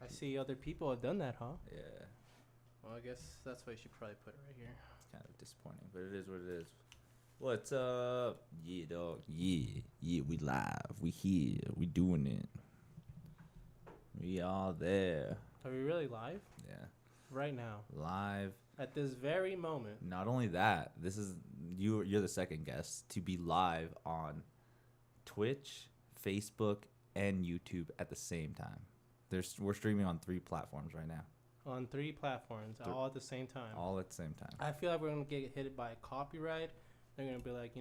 see other people have done that, huh? Yeah. Well, I guess that's why you should probably put it right here. Kind of disappointing, but it is what it is. What's up? Yeah, dog. Yeah, we live. We here. We doing it. We all there. Are we really live? Yeah. Right now. Live. At this very moment. Not only that, this is you're the second guest to be live on Twitch, Facebook, and YouTube at the same time. We're streaming on 3 platforms right now. On 3 platforms, all at the same time. All at the same time. I feel like we're going to get hit by copyright. They're going to be like,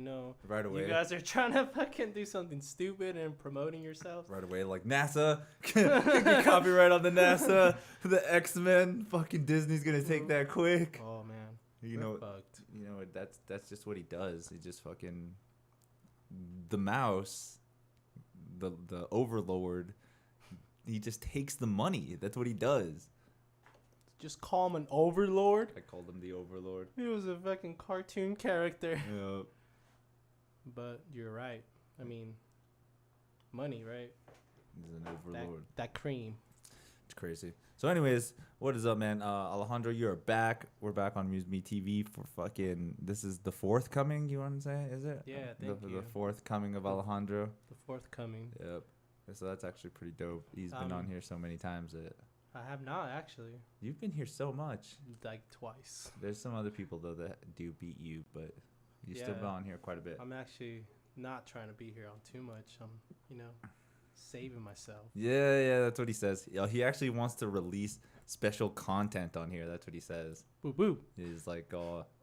right away. You guys are trying to fucking do something stupid and promoting yourselves. Right away, like NASA. Get copyright on the NASA. The X-Men. Fucking Disney's going to take that quick. Oh, man. We're fucked. That's just what he does. He just fucking... The mouse, the overlord, he just takes the money. That's what he does. Just call him an overlord. I called him the overlord. He was a fucking cartoon character. Yeah. But you're right. I mean, money, right? He's an overlord. That cream. It's crazy. So anyways, what is up, man? Alejandro, you're back. We're back on MuseMe TV for fucking... This is the 4th coming, you want to say? Is it? Yeah, thank you. The 4th coming of Alejandro. The 4th coming. Yep. So that's actually pretty dope. He's been on here so many times that... I have not, actually. You've been here so much. Like twice. There's some other people, though, that do beat you, but you've still been on here quite a bit. I'm actually not trying to be here on too much. I'm, saving myself. Yeah, that's what he says. He actually wants to release special content on here. That's what he says. Boop, boop. He's like,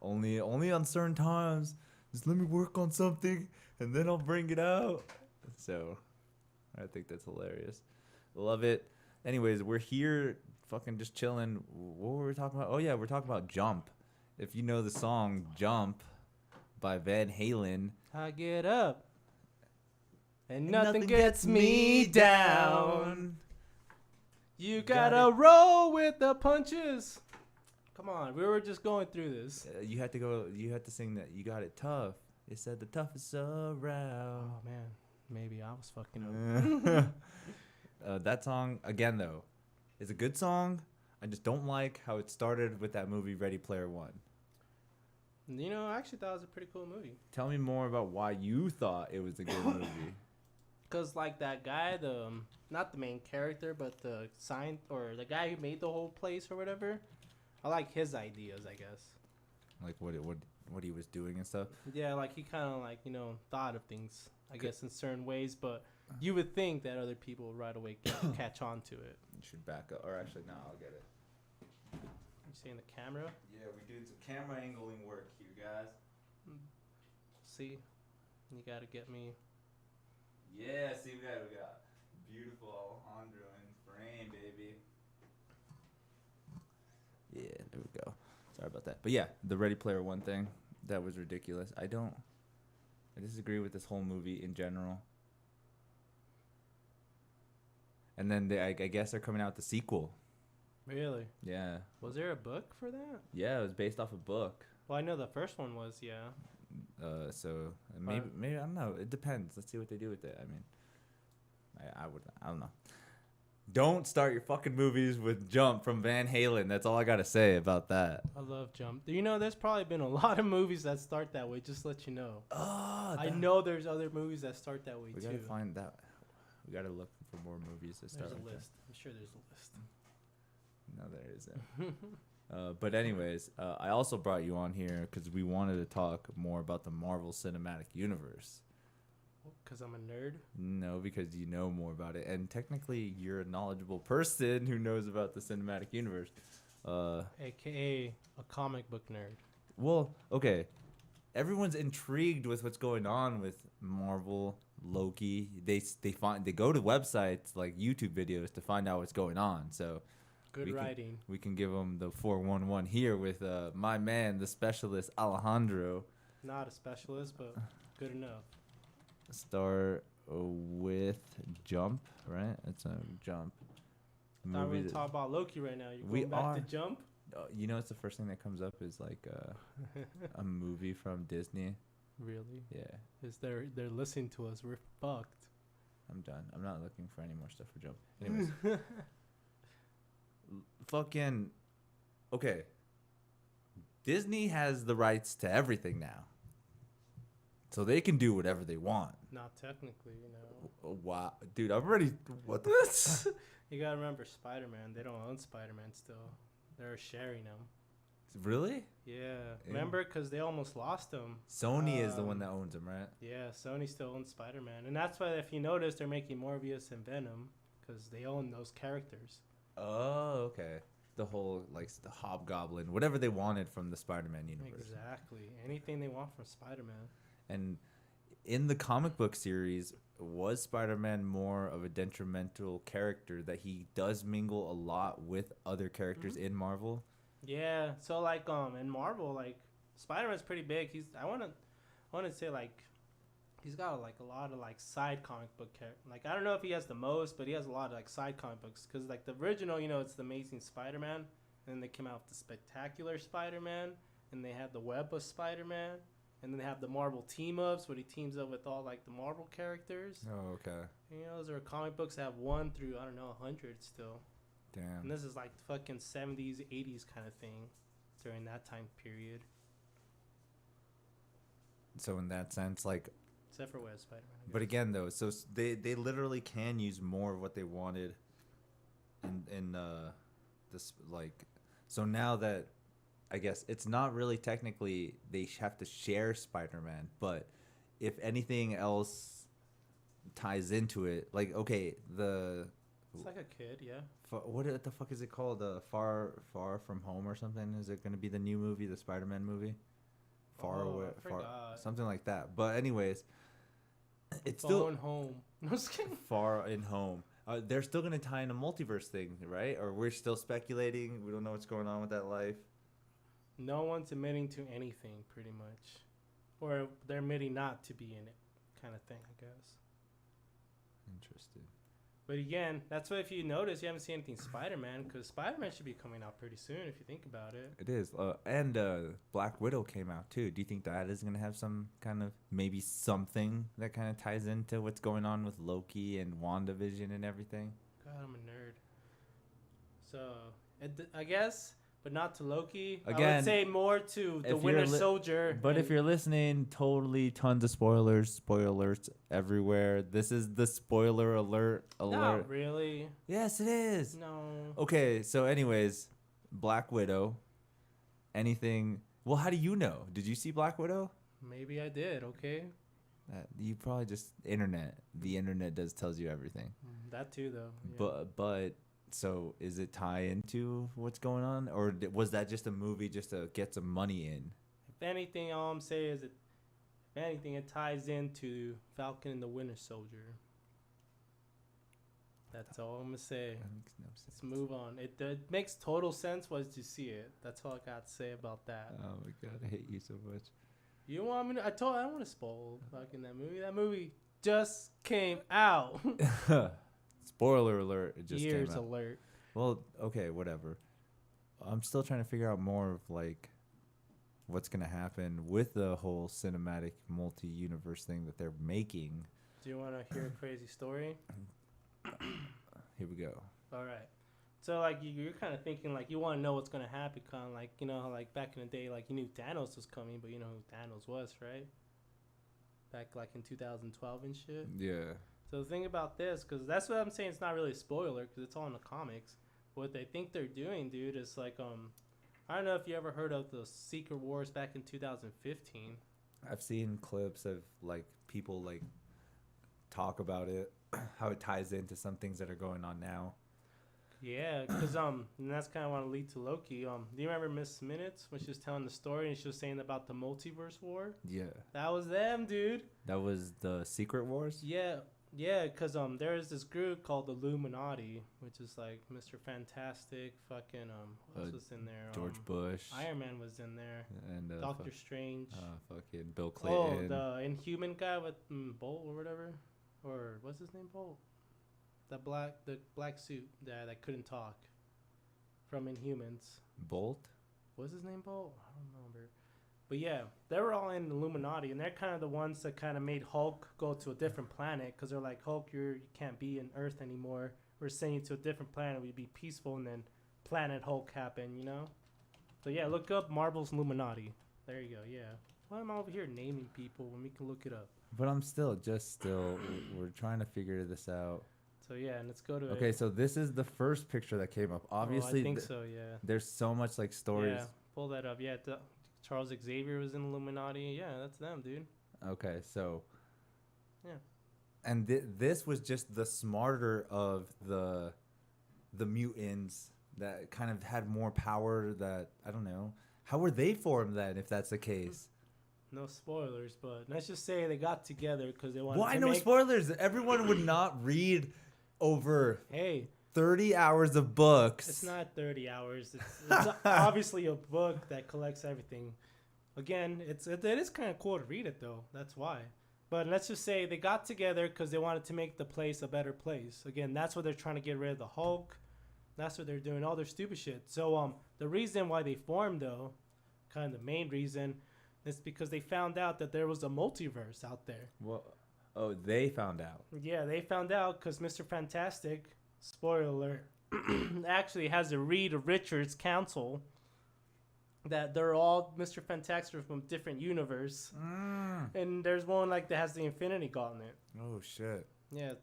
only on certain times. Just let me work on something, and then I'll bring it out. So, I think that's hilarious. Love it. Anyways, we're here fucking just chilling. What were we talking about? Oh, yeah, we're talking about Jump. If you know the song Jump by Van Halen. I get up. And nothing gets me down. You gotta roll with the punches. Come on, we were just going through this. You had to sing that. You got it tough. It said the toughest around. Oh, man. Maybe I was fucking up. That song, again, though, is a good song. I just don't like how it started with that movie Ready Player One. I actually thought it was a pretty cool movie. Tell me more about why you thought it was a good movie. Because, like, that guy, not the main character, but the guy who made the whole place or whatever, I like his ideas, I guess. Like what he was doing and stuff? Yeah, like, he kind of, thought of things, I guess, in certain ways, but you would think that other people right away catch on to it. You should back up. Or actually, no, I'll get it. You saying the camera? Yeah, we're doing some camera angling work here, guys. See? You got to get me... Yeah, see, we got beautiful Alejandro in frame, baby. Yeah, there we go. Sorry about that. But yeah, the Ready Player One thing, that was ridiculous. I disagree with this whole movie in general. And then I guess they're coming out with the sequel. Really? Yeah. Was there a book for that? Yeah, it was based off a book. Well, I know the first one was, yeah. So maybe I don't know. It depends. Let's see what they do with it. I mean, I don't know. Don't start your fucking movies with Jump from Van Halen. That's all I gotta say about that. I love Jump. There's probably been a lot of movies that start that way. Just to let you know. Oh, I know there's other movies that start that way too. We gotta find that. We gotta look for more movies that start. There's a list. I'm sure there's a list. No, there isn't. But anyways, I also brought you on here because we wanted to talk more about the Marvel Cinematic Universe. Because I'm a nerd? No, because you know more about it. And technically, you're a knowledgeable person who knows about the Cinematic Universe. A.K.A. a comic book nerd. Well, okay. Everyone's intrigued with what's going on with Marvel, Loki. They go to websites like YouTube videos to find out what's going on. So... Good writing. We can give them the 411 here with my man, the specialist, Alejandro. Not a specialist, but good enough. Start with Jump, right? It's a Jump. I thought we were talking about Loki right now. You're going back to Jump? It's the first thing that comes up is like a movie from Disney. Really? Yeah. They're listening to us. We're fucked. I'm done. I'm not looking for any more stuff for Jump. Anyways. fucking okay. Disney has the rights to everything now. So they can do whatever they want. Not technically, you know. Wow. Dude, I'm already what the You gotta remember Spider-Man. They don't own Spider-Man still. They're sharing them. Really? Yeah. Remember? Because they almost lost him. Sony is the one that owns them, right? Yeah, Sony still owns Spider-Man. And that's why, if you notice, they're making Morbius and Venom. Because they own those characters. Oh, okay. The whole, like, the Hobgoblin, whatever they wanted from the Spider-Man universe. Exactly. Anything they want from Spider-Man. And in the comic book series, was Spider-Man more of a detrimental character that he does mingle a lot with other characters in Marvel? Yeah. So, like, in Marvel, like, Spider-Man's pretty big. I wanna say, like, he's got, like, a lot of, like, side comic book characters. Like, I don't know if he has the most, but he has a lot of, like, side comic books. Because, like, the original, you know, it's the Amazing Spider-Man. And then they came out with the Spectacular Spider-Man. And they had the Web of Spider-Man. And then they have the Marvel team-ups, where he teams up with all, like, the Marvel characters. Oh, okay. And, you know, those are comic books that have 1 through, I don't know, 100 still. Damn. And this is, like, fucking 70s, 80s kind of thing during that time period. So in that sense, like... Except for Web Spider-Man. But again, though, so they literally can use more of what they wanted in this, like... So now that... I guess it's not really technically they have to share Spider-Man, but if anything else ties into it, like okay, it's like a kid, yeah. What the fuck is it called? Far From Home or something? Is it gonna be the new movie, the Spider-Man movie? Far away, something like that. But anyways, it's still home. No, just kidding. Far in Home. They're still gonna tie in a multiverse thing, right? Or we're still speculating. We don't know what's going on with that life. No one's admitting to anything, pretty much. Or they're admitting not to be in it, kind of thing, I guess. Interesting. But again, that's why if you notice, you haven't seen anything Spider-Man, because Spider-Man should be coming out pretty soon, if you think about it. It is. And Black Widow came out, too. Do you think that is going to have some kind of, maybe something that kind of ties into what's going on with Loki and WandaVision and everything? God, I'm a nerd. So, I guess... But not to Loki. Again, I would say more to the Winter Soldier. But if you're listening, totally tons of spoilers everywhere. This is the spoiler alert. Not really. Yes, it is. No. Okay, so anyways, Black Widow. Anything? Well, how do you know? Did you see Black Widow? Maybe I did. Okay. You probably just internet. The internet tells you everything. That too, though. Yeah. But. So is it tie into what's going on, or was that just a movie just to get some money in? If anything, all I'm saying is, it ties into Falcon and the Winter Soldier. That's all I'm gonna say. That makes no sense. Let's move on. It makes total sense once you see it. That's all I got to say about that. Oh my god, I hate you so much. You want me to? I don't want to spoil fucking that movie. That movie just came out. Spoiler alert, it just Years came out. alert. Well, okay, whatever. I'm still trying to figure out more of, like, what's going to happen with the whole cinematic multi-universe thing that they're making. Do you want to hear a crazy story? Here we go. All right. So, like, you're kind of thinking, like, you want to know what's going to happen. Kind of like, you know, like, back in the day, like, you knew Thanos was coming, but you know who Thanos was, right? Back, like, in 2012 and shit. Yeah. So the thing about this, because that's what I'm saying, it's not really a spoiler, because it's all in the comics. What they think they're doing, dude, is like, I don't know if you ever heard of the Secret Wars back in 2015. I've seen clips of, like, people, like, talk about it, how it ties into some things that are going on now. Yeah, because, and that's kind of want to lead to Loki. Do you remember Miss Minutes when she was telling the story and she was saying about the multiverse war? Yeah. That was them, dude. That was the Secret Wars? Yeah. Yeah, because there is this group called the Illuminati, which is like Mr. Fantastic, fucking, what else was in there? George Bush. Iron Man was in there. And Doctor Strange. Fucking Bill Clinton. Oh, the Inhuman guy with Bolt or whatever. Or what's his name, Bolt? The black suit that couldn't talk. From Inhumans. Bolt? What's his name, Bolt? I don't remember. But yeah, they were all in the Illuminati, and they're kind of the ones that kind of made Hulk go to a different planet, because they're like, Hulk, you can't be in Earth anymore. We're sending you to a different planet where you'd be peaceful, and then Planet Hulk happen, you know? So yeah, look up Marvel's Illuminati. There you go, yeah. Why am I over here naming people when we can look it up? But I'm still we're trying to figure this out. So yeah, and let's go to Okay, it. so this is the first picture that came up. Obviously, I think so, yeah. there's so much like stories. Yeah, pull that up. Yeah, Charles Xavier was in Illuminati. Yeah, that's them, dude. Okay, so Yeah. and this was just the smarter of the mutants that kind of had more power. That I don't know. How were they formed then, if that's the case? No spoilers, but let's just say they got together because they wanted Why to no make... spoilers? Everyone would not read over Hey, 30 hours of books. it's not 30 hours. It's obviously a book that collects everything. Again, it is kind of cool to read it, though. That's why. But let's just say they got together because they wanted to make the place a better place. Again, that's what they're trying to get rid of the Hulk. That's what they're doing, all their stupid shit. So the reason why they formed, though, kind of the main reason, is because they found out that there was a multiverse out there. Well, oh, they found out. Yeah, they found out because Mr. Fantastic, spoiler alert, actually has a Reed Richards council that they're all Mr. Fantastic from different universe. And there's one like that has the Infinity Gauntlet. Oh, shit. Yeah,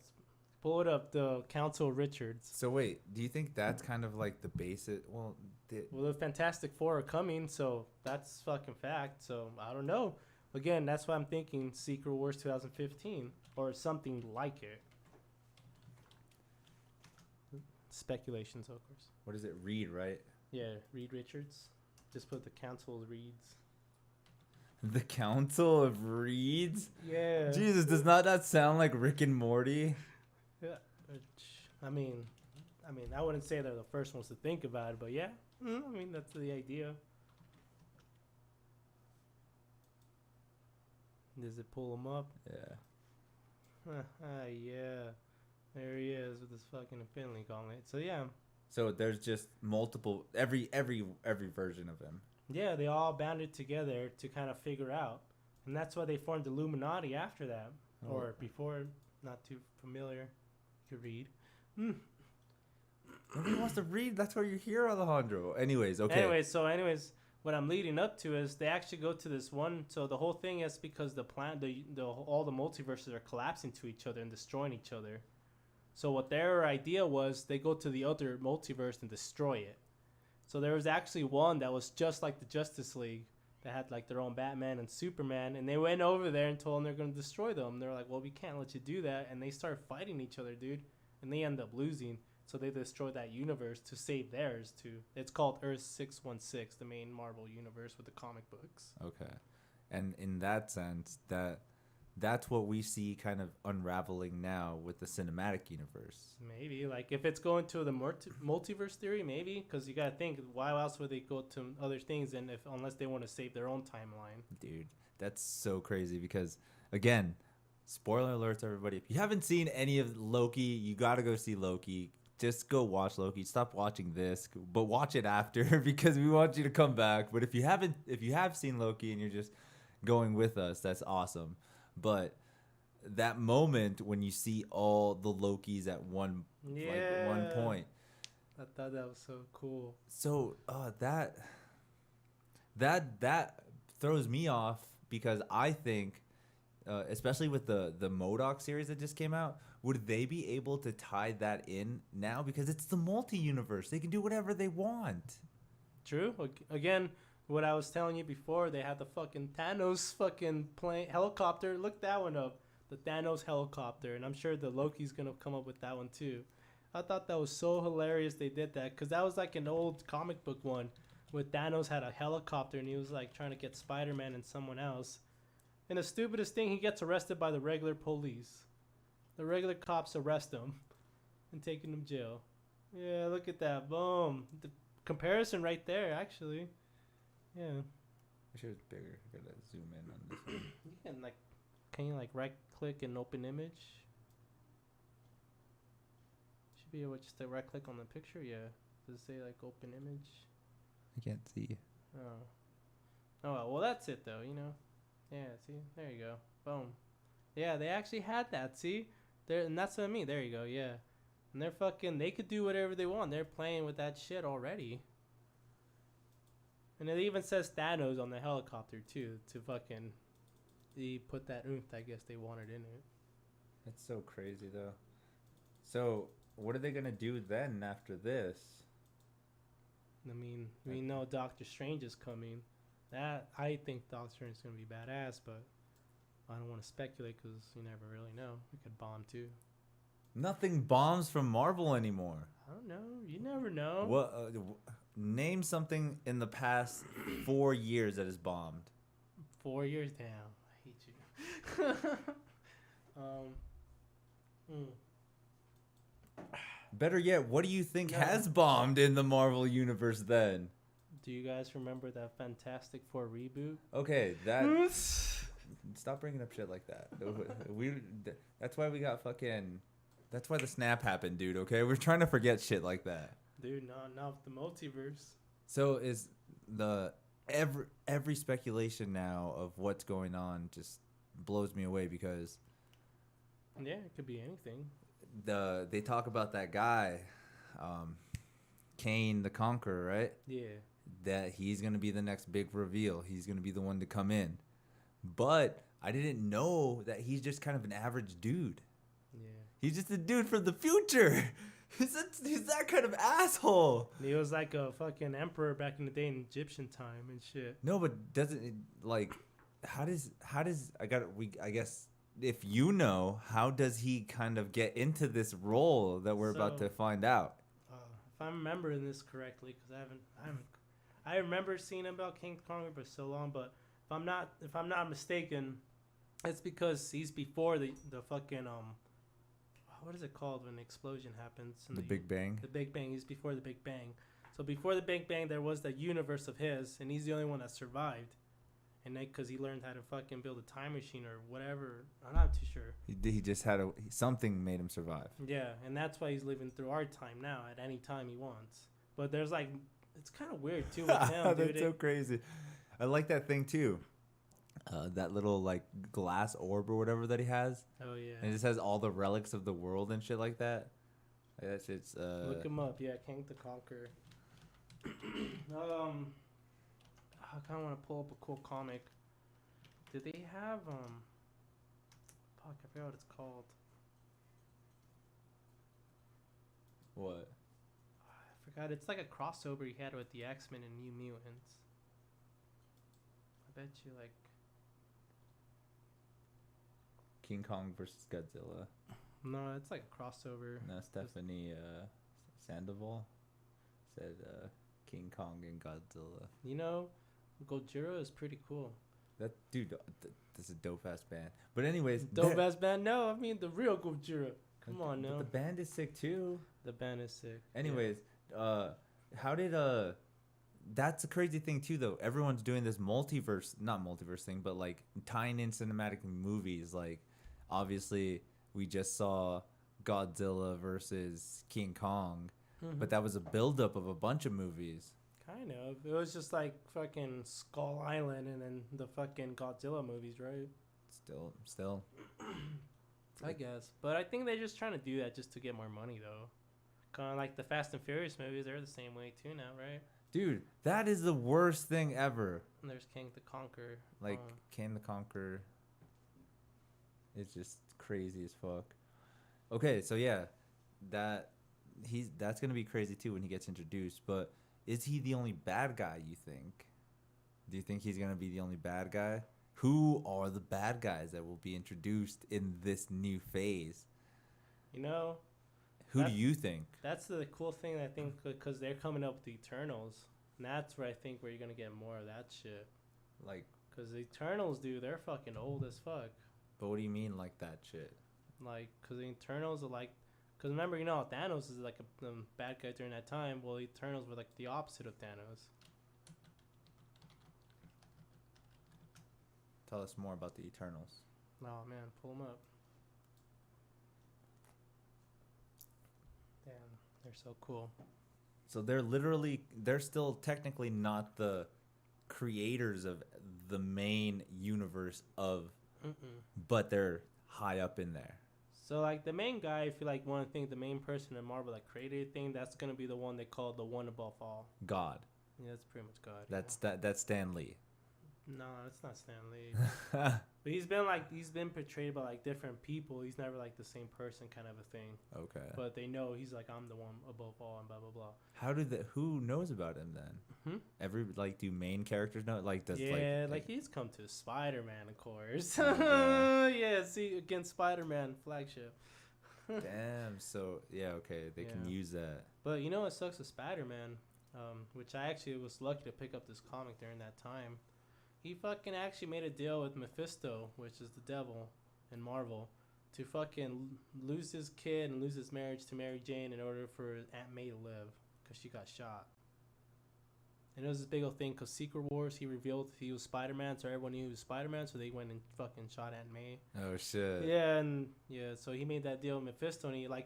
pull it up, the Council Richards. So wait, do you think that's kind of like the basic? Well, The Fantastic Four are coming, so that's fucking fact. So I don't know. Again, that's why I'm thinking Secret Wars 2015 or something like it. Speculations, of course. what is it? Reed, right? Yeah, Reed Richards. Just put the Council of Reeds. The Council of Reeds? Yeah. Jesus, does not that sound like Rick and Morty? Yeah. I mean, I wouldn't say they're the first ones to think about it, but yeah. I mean, that's the idea. Does it pull him up? Yeah. Yeah. There he is with his fucking Infinity Gauntlet. So yeah. So there's just multiple every version of him. Yeah, they all banded together to kind of figure out. And that's why they formed the Illuminati after that. Oh. Or before, not too familiar. You could read. Nobody wants to read. That's why you're here, Alejandro. Anyways, okay. Anyways, what I'm leading up to is they actually go to this one. So the whole thing is because all the multiverses are collapsing to each other and destroying each other. So what their idea was, they go to the other multiverse and destroy it. So there was actually one that was just like the Justice League that had like their own Batman and Superman, and they went over there and told them they're going to destroy them. They're like, well, we can't let you do that. And they start fighting each other, dude. And they end up losing. So they destroyed that universe to save theirs too. It's called Earth 616, the main Marvel universe with the comic books. Okay. And in that sense, that's what we see kind of unraveling now with the cinematic universe. Maybe, like, if it's going to the multiverse theory, maybe, because you gotta think, why else would they go to other things unless they want to save their own timeline? Dude, that's so crazy because, again, spoiler alerts, everybody. If you haven't seen any of Loki, you gotta go see Loki. Just go watch Loki. Stop watching this, but watch it after because we want you to come back. But if you have seen Loki and you're just going with us, that's awesome. But that moment when you see all the Lokis at one point, I thought that was so cool. so that throws me off because I think, especially with the MODOK series that just came out, would they be able to tie that in now because it's the multi-universe? They can do whatever they want. True. Again, what I was telling you before, they had the fucking Thanos fucking plane helicopter. Look that one up, the Thanos helicopter, and I'm sure the Loki's gonna come up with that one too. I thought that was so hilarious they did that because that was like an old comic book one, where Thanos had a helicopter and he was like trying to get Spider-Man and someone else, and the stupidest thing, he gets arrested by the regular police. The regular cops arrest him and take him to jail. Yeah, look at that, boom. The comparison right there, actually. Yeah. I should it's bigger. I gotta zoom in on this one. Can you like right click and open image? Should be able to just to right click on the picture. Yeah. Does it say like open image? I can't see. Oh well, that's it though. You know. Yeah. See, there you go. Boom. Yeah, they actually had that. See, there, and that's what I mean. There you go. Yeah. And they could do whatever they want. They're playing with that shit already. And it even says Thanos on the helicopter too, to fucking they put that oomph I guess they wanted in it. It's so crazy though. So what are they gonna do then after this? I mean, we know Doctor Strange is coming. That I think Doctor Strange is gonna be badass, but I don't want to speculate because you never really know. It could bomb too. Nothing bombs from Marvel anymore. I don't know. You never know. What? Name something in the past 4 years that has bombed. 4 years? Damn, I hate you. Better yet, what do you think No. has bombed in the Marvel universe then? Do you guys remember that Fantastic Four reboot? Okay, that. Stop bringing up shit like that. That's why we got fucking. That's why the snap happened, dude. Okay, we're trying to forget shit like that. Dude, not with the multiverse. So is the every speculation now of what's going on just blows me away because Yeah, it could be anything. they talk about that guy, Kane the Conqueror, right? Yeah. That he's gonna be the next big reveal. He's gonna be the one to come in. But I didn't know that he's just kind of an average dude. Yeah. He's just a dude from the future. He's that kind of asshole. He was like a fucking emperor back in the day in Egyptian time and shit. No, but doesn't it, like how does I guess if you know, how does he kind of get into this role that we're about to find out? If I'm remembering this correctly, because I remember seeing about King Kong for so long, but if I'm not mistaken, it's because he's before the fucking what is it called when an explosion happens? The Big Bang. The Big Bang. He's before the Big Bang. So before the Big Bang, there was the universe of his, and he's the only one that survived. And then, because he learned how to fucking build a time machine or whatever, I'm not too sure. He just had something made him survive. Yeah, and that's why he's living through our time now at any time he wants. But there's like, it's kind of weird too with him, dude. That's so crazy. I like that thing too. That little like glass orb or whatever that he has. Oh yeah. And it just has all the relics of the world and shit like that. That shit's Look him up, yeah, King the Conqueror. I kind of want to pull up a cool comic. Did they have fuck, I forgot what it's called. What? I forgot. It's like a crossover he had with the X-Men and New Mutants. I bet you like King Kong versus Godzilla. no, it's like a crossover. No, Stephanie Sandoval said King Kong and Godzilla. You know, Gojira is pretty cool. That dude, that's a dope ass band. But anyways, Dope ass band? No, I mean the real Gojira. Come on, but now. the band is sick too. The band is sick. Anyways, how did that's a crazy thing too though. Everyone's doing this not multiverse thing, but like tying in cinematic movies. Like obviously we just saw Godzilla versus King Kong, but that was a buildup of a bunch of movies. Kind of. It was just like fucking Skull Island and then the fucking Godzilla movies, right? Still. I guess. But I think they're just trying to do that just to get more money, though. Kind of like the Fast and Furious movies, they're the same way, too, now, right? Dude, that is the worst thing ever. And there's King the Conqueror. Like, King the Conqueror. It's just crazy as fuck. Okay, so yeah. That's going to be crazy, too, when he gets introduced. But is he the only bad guy, you think? Do you think he's going to be the only bad guy? Who are the bad guys that will be introduced in this new phase? You know, who do you think? That's the cool thing, I think, because they're coming up with the Eternals. And that's where I think where you're going to get more of that shit. Like, because the Eternals, dude, they're fucking old as fuck. But what do you mean, like that shit? Like, because the Eternals are like, because remember, you know, Thanos is like a bad guy during that time. Well, the Eternals were like the opposite of Thanos. Tell us more about the Eternals. Oh, man, pull them up. Damn, they're so cool. So they're still technically not the creators of the main universe of, but they're high up in there. So like the main guy, if you like want to think the main person in Marvel that created a thing, that's gonna be the one they call the one above all. God. Yeah, that's pretty much God. That's Stan Lee. No, that's not Stan Lee. But he's been portrayed by like different people. He's never like the same person, kind of a thing. Okay. But they know he's like, I'm the one above all, and blah blah blah. Who knows about him then? Do main characters know? Like does he's come to Spider-Man, of course. Yeah. Yeah, see against Spider-Man flagship. Damn. So yeah, okay, they can use that. But you know what sucks with Spider-Man, which I actually was lucky to pick up this comic during that time. He fucking actually made a deal with Mephisto, which is the devil in Marvel, to fucking lose his kid and lose his marriage to Mary Jane in order for Aunt May to live, because she got shot. And it was this big old thing, because Secret Wars, he revealed he was Spider-Man, so everyone knew he was Spider-Man, so they went and fucking shot Aunt May. Oh, shit. Yeah, so he made that deal with Mephisto, and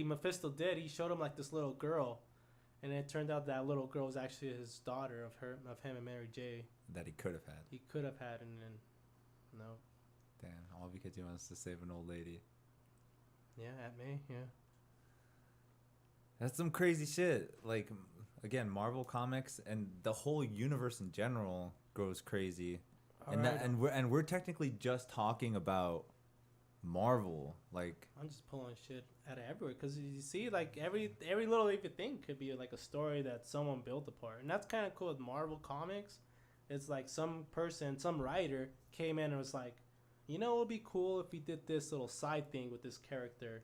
Mephisto did, he showed him, like, this little girl, and it turned out that little girl was actually his daughter of him and Mary J. That he could have had. He could have had, and then, no. Damn, all because he wants to save an old lady. Yeah, Aunt May, yeah. That's some crazy shit. Like, again, Marvel Comics and the whole universe in general goes crazy. And we're technically just talking about Marvel. Like, I'm just pulling shit out of everywhere, because you see, like, every little even thing could be like a story that someone built apart, and that's kind of cool with Marvel Comics. It's like some writer came in and was like, you know, it would be cool if we did this little side thing with this character,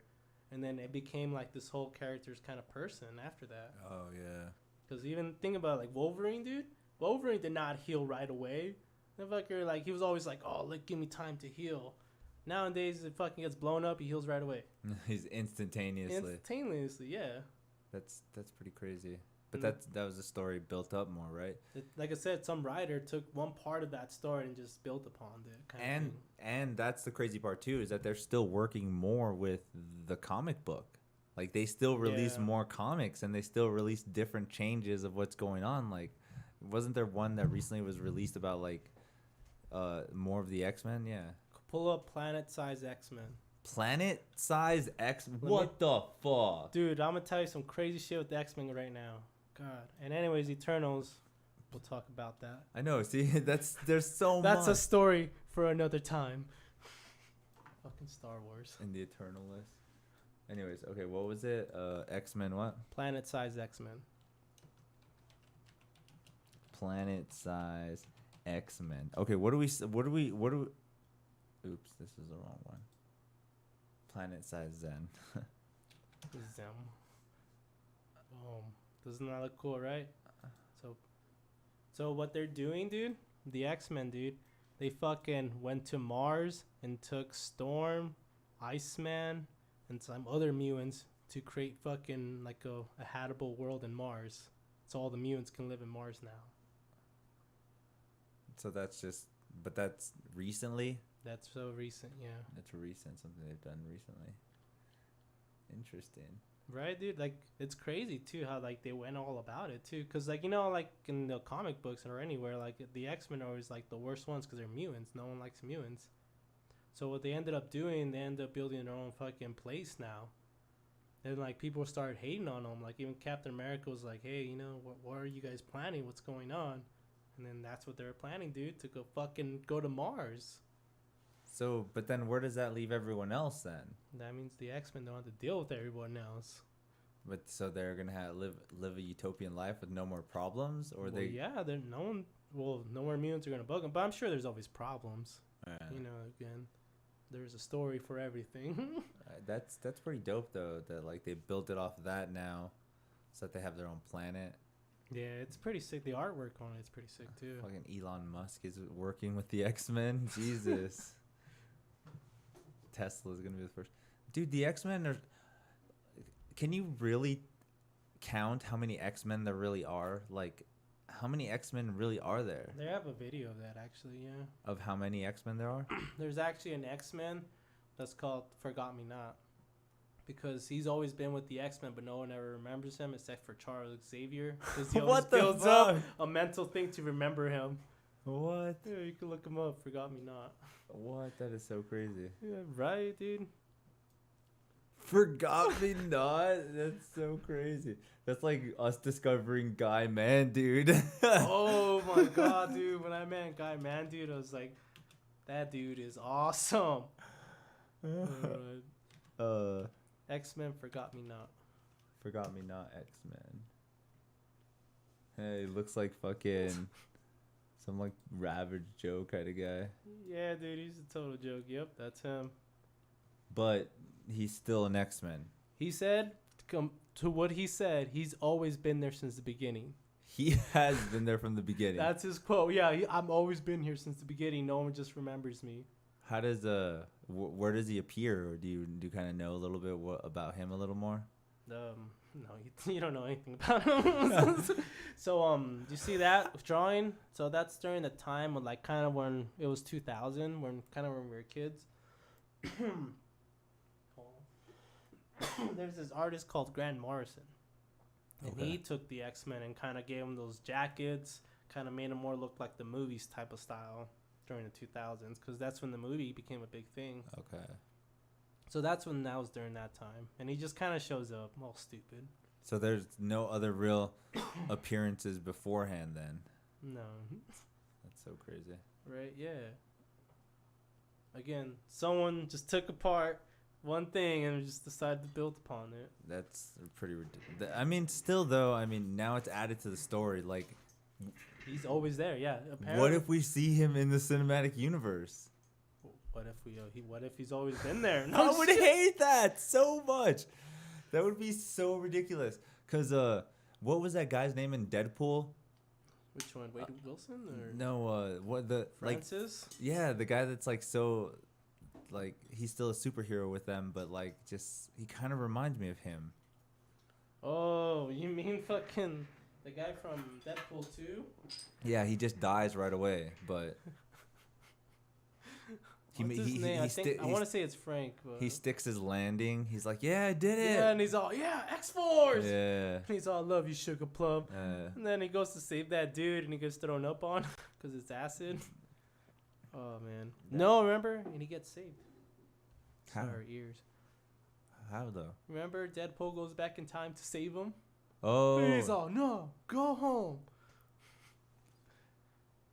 and then it became like this whole character's kind of person after that. Oh yeah. Because even think about like Wolverine, dude. Wolverine did not heal right away. The fucker, like, he was always like, oh, like, give me time to heal. Nowadays, it fucking gets blown up, he heals right away. He's instantaneously. Yeah. That's pretty crazy. But that was a story built up more, right? Like I said, some writer took one part of that story and just built upon it. And that's the crazy part too, is that they're still working more with the comic book. Like, they still release more comics, and they still release different changes of what's going on. Like, wasn't there one that recently was released about like more of the X-Men? Yeah. Pull up Planet Size X-Men. Planet Size X? What the fuck? Dude, I'm gonna tell you some crazy shit with the X-Men right now. God. And anyways, Eternals, we'll talk about that. I know. See, there's so much. That's a story for another time. Fucking Star Wars. In the Eternal list. Anyways, okay, what was it? X-Men what? Planet Size X-Men. Planet Size X-Men. Okay, what do we oops, this is the wrong one. Planet Size Zen. Zem. Doesn't that look cool, right? So what they're doing, dude, the X-Men, dude, they fucking went to Mars and took Storm, Iceman, and some other mutants to create fucking like a habitable world in Mars. So all the mutants can live in Mars now. So that's recently? That's so recent, yeah. That's recent, something they've done recently. Interesting. Right, dude? Like, it's crazy, too, how, like, they went all about it, too. Because, like, you know, like, in the comic books or anywhere, like, the X-Men are always, like, the worst ones because they're mutants. No one likes mutants. So what they ended up doing, they ended up building their own fucking place now. And, like, people started hating on them. Like, even Captain America was like, hey, you know, what are you guys planning? What's going on? And then that's what they were planning, dude, to go to Mars. So, but then where does that leave everyone else then? That means the X-Men don't have to deal with everyone else. But so they're gonna live a utopian life with no more problems, or no more mutants are gonna bug them. But I'm sure there's always problems. You know, again, there's a story for everything. That's pretty dope though. That like they built it off of that now, so that they have their own planet. Yeah, it's pretty sick. The artwork on it's pretty sick too. Fucking Elon Musk is working with the X-Men. Jesus. Tesla is gonna be the first. Dude, the X-Men are. Can you really count how many X-Men there really are? Like, how many X-Men really are there? They have a video of that actually, yeah. Of how many X-Men there are? There's actually an X-Men that's called Forgot Me Not, because he's always been with the X-Men, but no one ever remembers him except for Charles Xavier, because he always builds up a mental thing to remember him. What? Yeah, you can look him up. Forgot Me Not. What? That is so crazy. Yeah, right, dude. Forgot me not. That's so crazy. That's like us discovering Guy Man, dude. Oh my god, dude! When I met Guy Man, dude, I was like, that dude is awesome. X-Men Forgot Me Not. Forgot me not, X-Men. Hey, looks like fucking some like Ravage Joe kind of guy. Yeah, dude, he's a total joke. Yep, that's him. But he's still an X-Men. He said, to what he said, he's always been there since the beginning. He has been there from the beginning. That's his quote. Yeah, I've always been here since the beginning. No one just remembers me. How does where does he appear, or do you kind of know a little bit about him a little more? No, you don't know anything about him. So you see that drawing? So that's during the time of like kind of when it was 2000, when we were kids. There's this artist called Grant Morrison, and he took the X-Men and kind of gave them those jackets, kind of made them more look like the movies type of style during the 2000s, because that's when the movie became a big thing. Okay. So that was during that time, and he just kind of shows up all stupid. So there's no other real appearances beforehand then? No. That's so crazy. Right, yeah. Again, someone just took apart one thing and just decided to build upon it. That's pretty ridiculous. I mean, still though, I mean, now it's added to the story. Like, he's always there, yeah. Apparently. What if we see him in the cinematic universe? What if he's always been there? No, I would hate that so much. That would be so ridiculous. Cause what was that guy's name in Deadpool? Which one? Wade Wilson or no? What the Francis? Like, yeah, the guy that's like so, like he's still a superhero with them, but like just he kind of reminds me of him. Oh, you mean fucking the guy from Deadpool 2? Yeah, he just dies right away, but. What's his name? I want to say it's Frank. But he sticks his landing. He's like, "Yeah, I did it." Yeah, and he's all, "Yeah, X-Force." Yeah. And he's all, "Love you, sugar plum." And then he goes to save that dude, and he gets thrown up on because it's acid. Oh man. No, remember? And he gets saved. How? Our ears. How though? Remember, Deadpool goes back in time to save him. Oh. And he's all, "No, go home."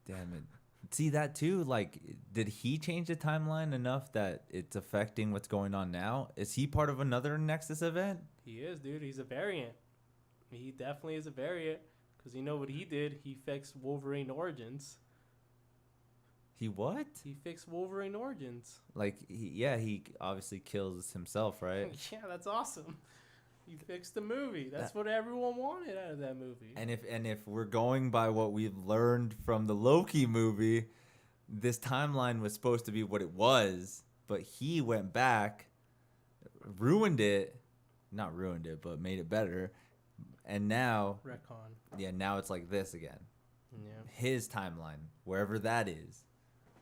Damn it. See that too? Like, did he change the timeline enough that it's affecting what's going on now? Is he part of another Nexus event? He is, dude. He's a variant. He definitely is a variant. Because you know what he did? He fixed Wolverine Origins. He what? He fixed Wolverine Origins. Like, he obviously kills himself, right? Yeah, that's awesome. He fixed the movie. That's what everyone wanted out of that movie. And if we're going by what we've learned from the Loki movie, this timeline was supposed to be what it was, but he went back, ruined it, not ruined it, but made it better, and now retcon. Yeah, now it's like this again. Yeah. His timeline, wherever that is,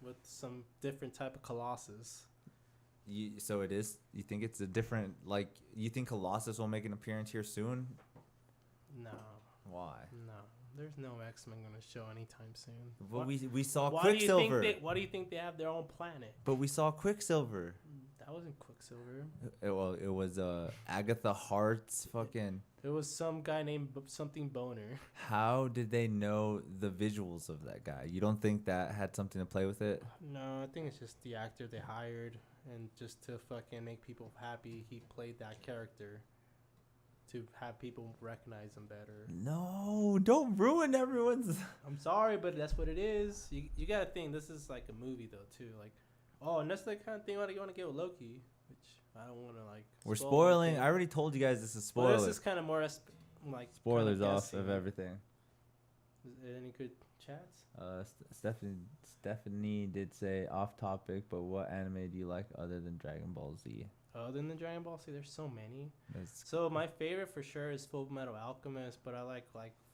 with some different type of Colossus. So it is. You think it's a different, like, you think Colossus will make an appearance here soon? No. Why? No. There's no X-Men going to show anytime soon. Well, we saw Quicksilver. Why do you think they have their own planet? But we saw Quicksilver. That wasn't Quicksilver. It was Agatha Hart's fucking. It was some guy named something Boner. How did they know the visuals of that guy? You don't think that had something to play with it? No, I think it's just the actor they hired, and just to fucking make people happy, he played that character to have people recognize him better. No, don't ruin everyone's. I'm sorry, but that's what it is. You gotta think this is like a movie though too. Like, oh, and that's the kind of thing you want to get with Loki, which I don't want to like. We're spoiling. I already told you guys this is spoilers. Well, this is kind of more like spoilers off of everything. Is there any good chats? Stephanie did say off topic, but what anime do you like other than Dragon Ball Z? Other than Dragon Ball Z, there's so many. So my favorite for sure is Full Metal Alchemist, but I like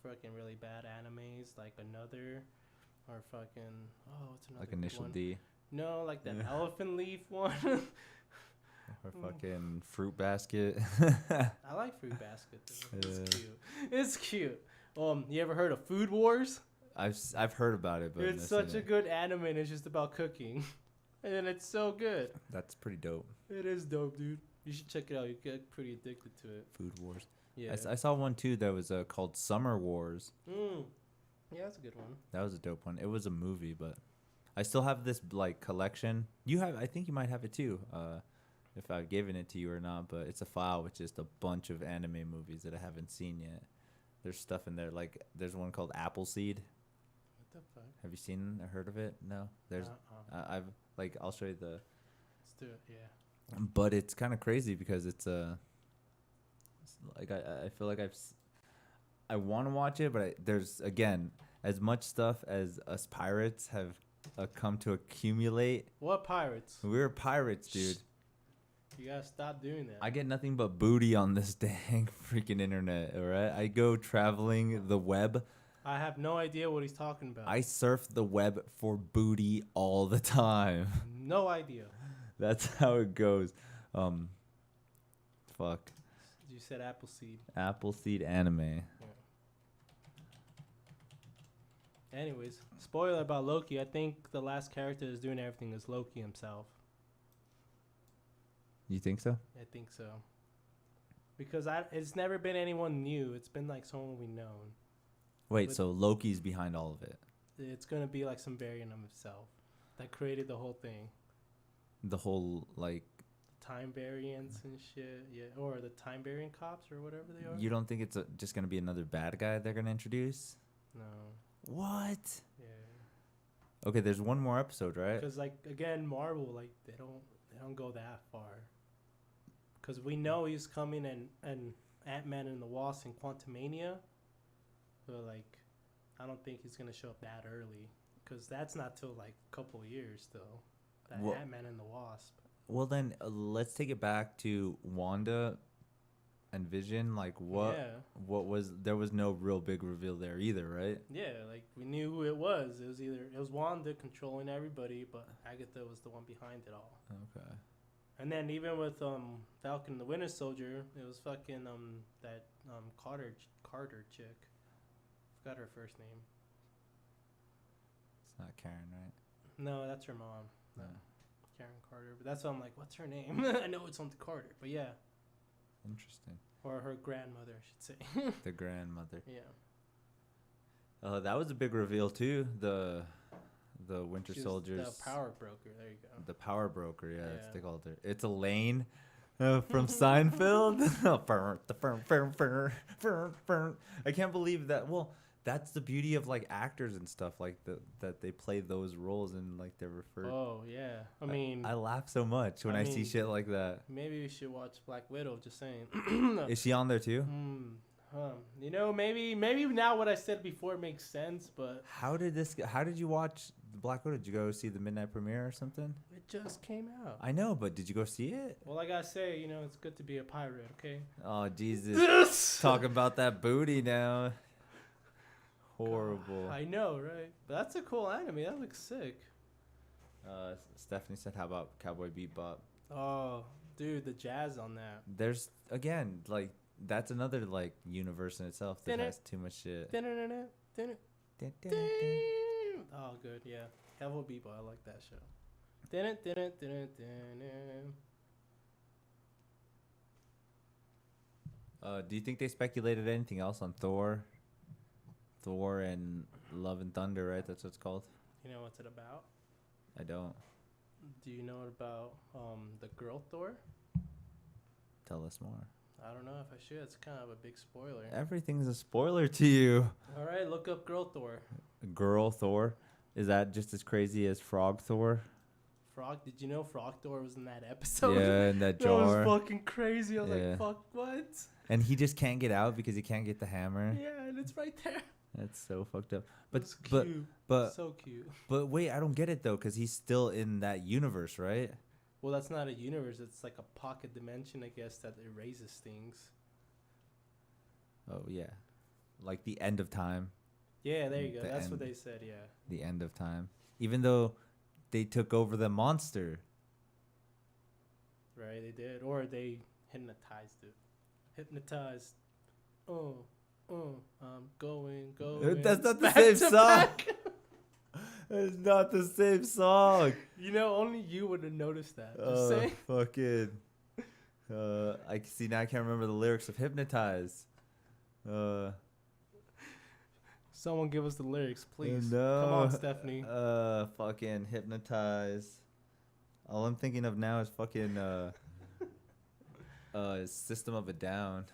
fucking really bad animes like Another, or fucking what's another like Initial one? D. No, like that Elephant Leaf one. Or fucking Fruit Basket. I like Fruit Basket though. It's cute. It's cute. You ever heard of Food Wars? I've heard about it, but it's such a good anime, and it's just about cooking. And it's so good. That's pretty dope. It is dope, dude. You should check it out. You get pretty addicted to it. Food Wars. Yeah. I saw one too that was called Summer Wars. Yeah, that's a good one. That was a dope one. It was a movie, but I still have this like collection. You have, I think you might have it too. If I've given it to you or not, but it's a file with just a bunch of anime movies that I haven't seen yet. There's stuff in there like there's one called Appleseed. What the fuck? Have you seen or heard of it? No. There's I've like I'll show you the. Let's do it. Yeah. But it's kind of crazy because it's like I feel like I want to watch it, but there's again as much stuff as us pirates have come to accumulate. What pirates? We're pirates, dude. You gotta stop doing that. I get nothing but booty on this dang freaking internet, all right? I go traveling the web. I have no idea what he's talking about. I surf the web for booty all the time. No idea. That's how it goes. Fuck. You said Appleseed. Appleseed anime. Yeah. Anyways, spoiler about Loki. I think the last character that's doing everything is Loki himself. You think so? I think so. Because it's never been anyone new. It's been like someone we known. Wait, But- so Loki's behind all of it? It's gonna be like some variant of himself that created the whole thing. The whole, like... Time variants and shit. Yeah, or the time variant cops or whatever they are. You don't think it's just going to be another bad guy they're going to introduce? No. What? Yeah. Okay, there's one more episode, right? Because like again, Marvel like they don't go that far. Because we know he's coming and Ant-Man and the Wasp in Quantumania, but like I don't think he's gonna show up that early. Because that's not till like a couple years still. That Well- Ant-Man and the Wasp. Well, then let's take it back to Wanda and Vision. Like, what was... There was no real big reveal there either, right? Yeah, like we knew who it was. It was Wanda controlling everybody, but Agatha was the one behind it all. Okay. And then even with Falcon and the Winter Soldier, it was fucking that Carter chick. Forgot her first name. It's not Karen, right? No, that's her mom. No, Yeah. Karen Carter. But that's why I'm like, what's her name? I know it's something Carter, but yeah, Interesting. or her grandmother, I should say. The grandmother. Yeah. That was a big reveal too. The Winter She was Soldiers. the power broker. There you go. The power broker, yeah, that's Yeah. what they called her. It's Elaine from Seinfeld. I can't believe that. Well, that's the beauty of like actors and stuff like that they play those roles and like they're referred. Oh yeah. I mean, I laugh so much when I see mean- shit like that. maybe we should watch Black Widow. Just saying. Is she on there too? You know, maybe now what I said before makes sense, but How did you watch the Black Widow? Did you go see the midnight premiere or something? it just came out. I know, but did you go see it? Well, I gotta say, you know, it's good to be a pirate, okay? Oh Jesus! Talk about that booty now. Horrible. I know, right? But that's a cool anime. That looks sick. Stephanie said, "How about Cowboy Bebop?" Oh, dude, the jazz on that. There's again like that's another like universe in itself that Dinner. has too much shit. Dun-dun-dun-dun, dun-dun. Oh, good, yeah. Cowboy Bebop, I like that show. Dun-dun-dun-dun-dun-dun. Do you think they speculated anything else on Thor? Thor and Love and Thunder, right? That's what it's called. You know what's it about? I don't. Do you know about the girl Thor? Tell us more. I don't know if I should. It's kind of a big spoiler. Everything's a spoiler to you. All right, look up girl Thor. Girl Thor. Is that just as crazy as Frog Thor? Frog, did you know Frog Thor was in that episode? Yeah, in that That jar. was fucking crazy. I was Yeah. like, fuck, what? And he just can't get out because he can't get the hammer. Yeah, and it's right there. That's so fucked up. It's But cute. but So cute. but wait, I don't get it though, because he's still in that universe, right? Well, that's not a universe. It's like a pocket dimension, I guess, that erases things. Oh yeah, like the end of time. Yeah, there you go. The That's what end. they said, yeah. The end of time. Even though they took over the monster. Right, they did. Or they hypnotized it. Hypnotized. I'm going. That's not the back same to song. back. It's not the same song. You know, only you would have noticed that. Just Oh, saying. fucking. I see now. I can't remember the lyrics of "Hypnotize." Someone give us the lyrics, please. No. Come on, Stephanie. Fucking "Hypnotize." All I'm thinking of now is fucking System of a Down.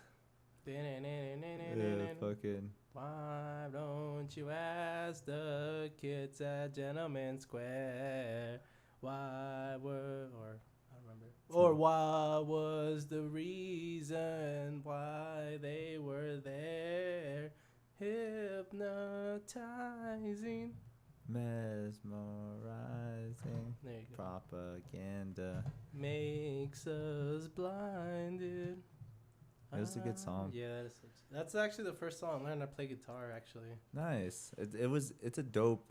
Fucking. Why don't you ask the kids at Gentleman Square? Why were, or I don't remember. Or what was the reason why they were there? Hypnotizing. Mesmerizing. There you go. Propaganda. Makes us blinded. It was a good song. Yeah, that's actually the first song I learned to play guitar. Actually, Nice. It's a dope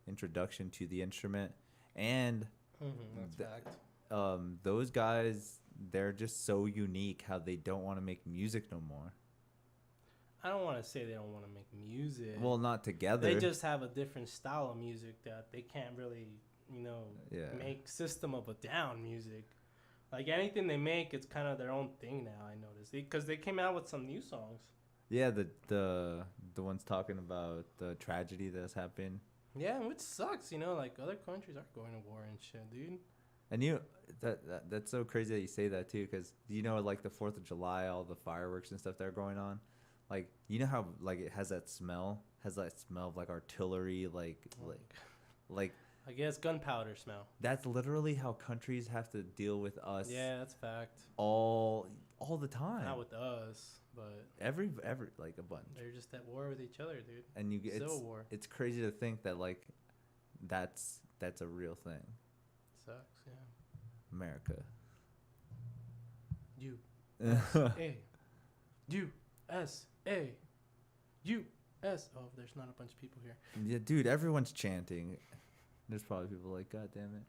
introduction to the instrument, and that's fact. those guys, they're just so unique how they don't want to make music no more. I don't want to say they don't want to make music. Well, not together. They just have a different style of music that they can't really, make System of a Down music. Like anything they make, it's kind of their own thing now. I noticed because they came out with some new songs. Yeah, the ones talking about the tragedy that's happened. Yeah, which sucks. Like other countries are going to war and shit, dude. And that's so crazy that you say that too, because like the 4th of July, all the fireworks and stuff that are going on. Like, how like it has that smell of like artillery, like I guess gunpowder smell. That's literally how countries have to deal with us. Yeah, that's fact. All the time. Not with us, but every like a bunch. They're just at war with each other, dude. And you get Civil war. It's crazy to think that like that's a real thing. Sucks, yeah. America. USA. US. Oh, there's not a bunch of people here. Yeah, dude, everyone's chanting. There's probably people like, God damn it,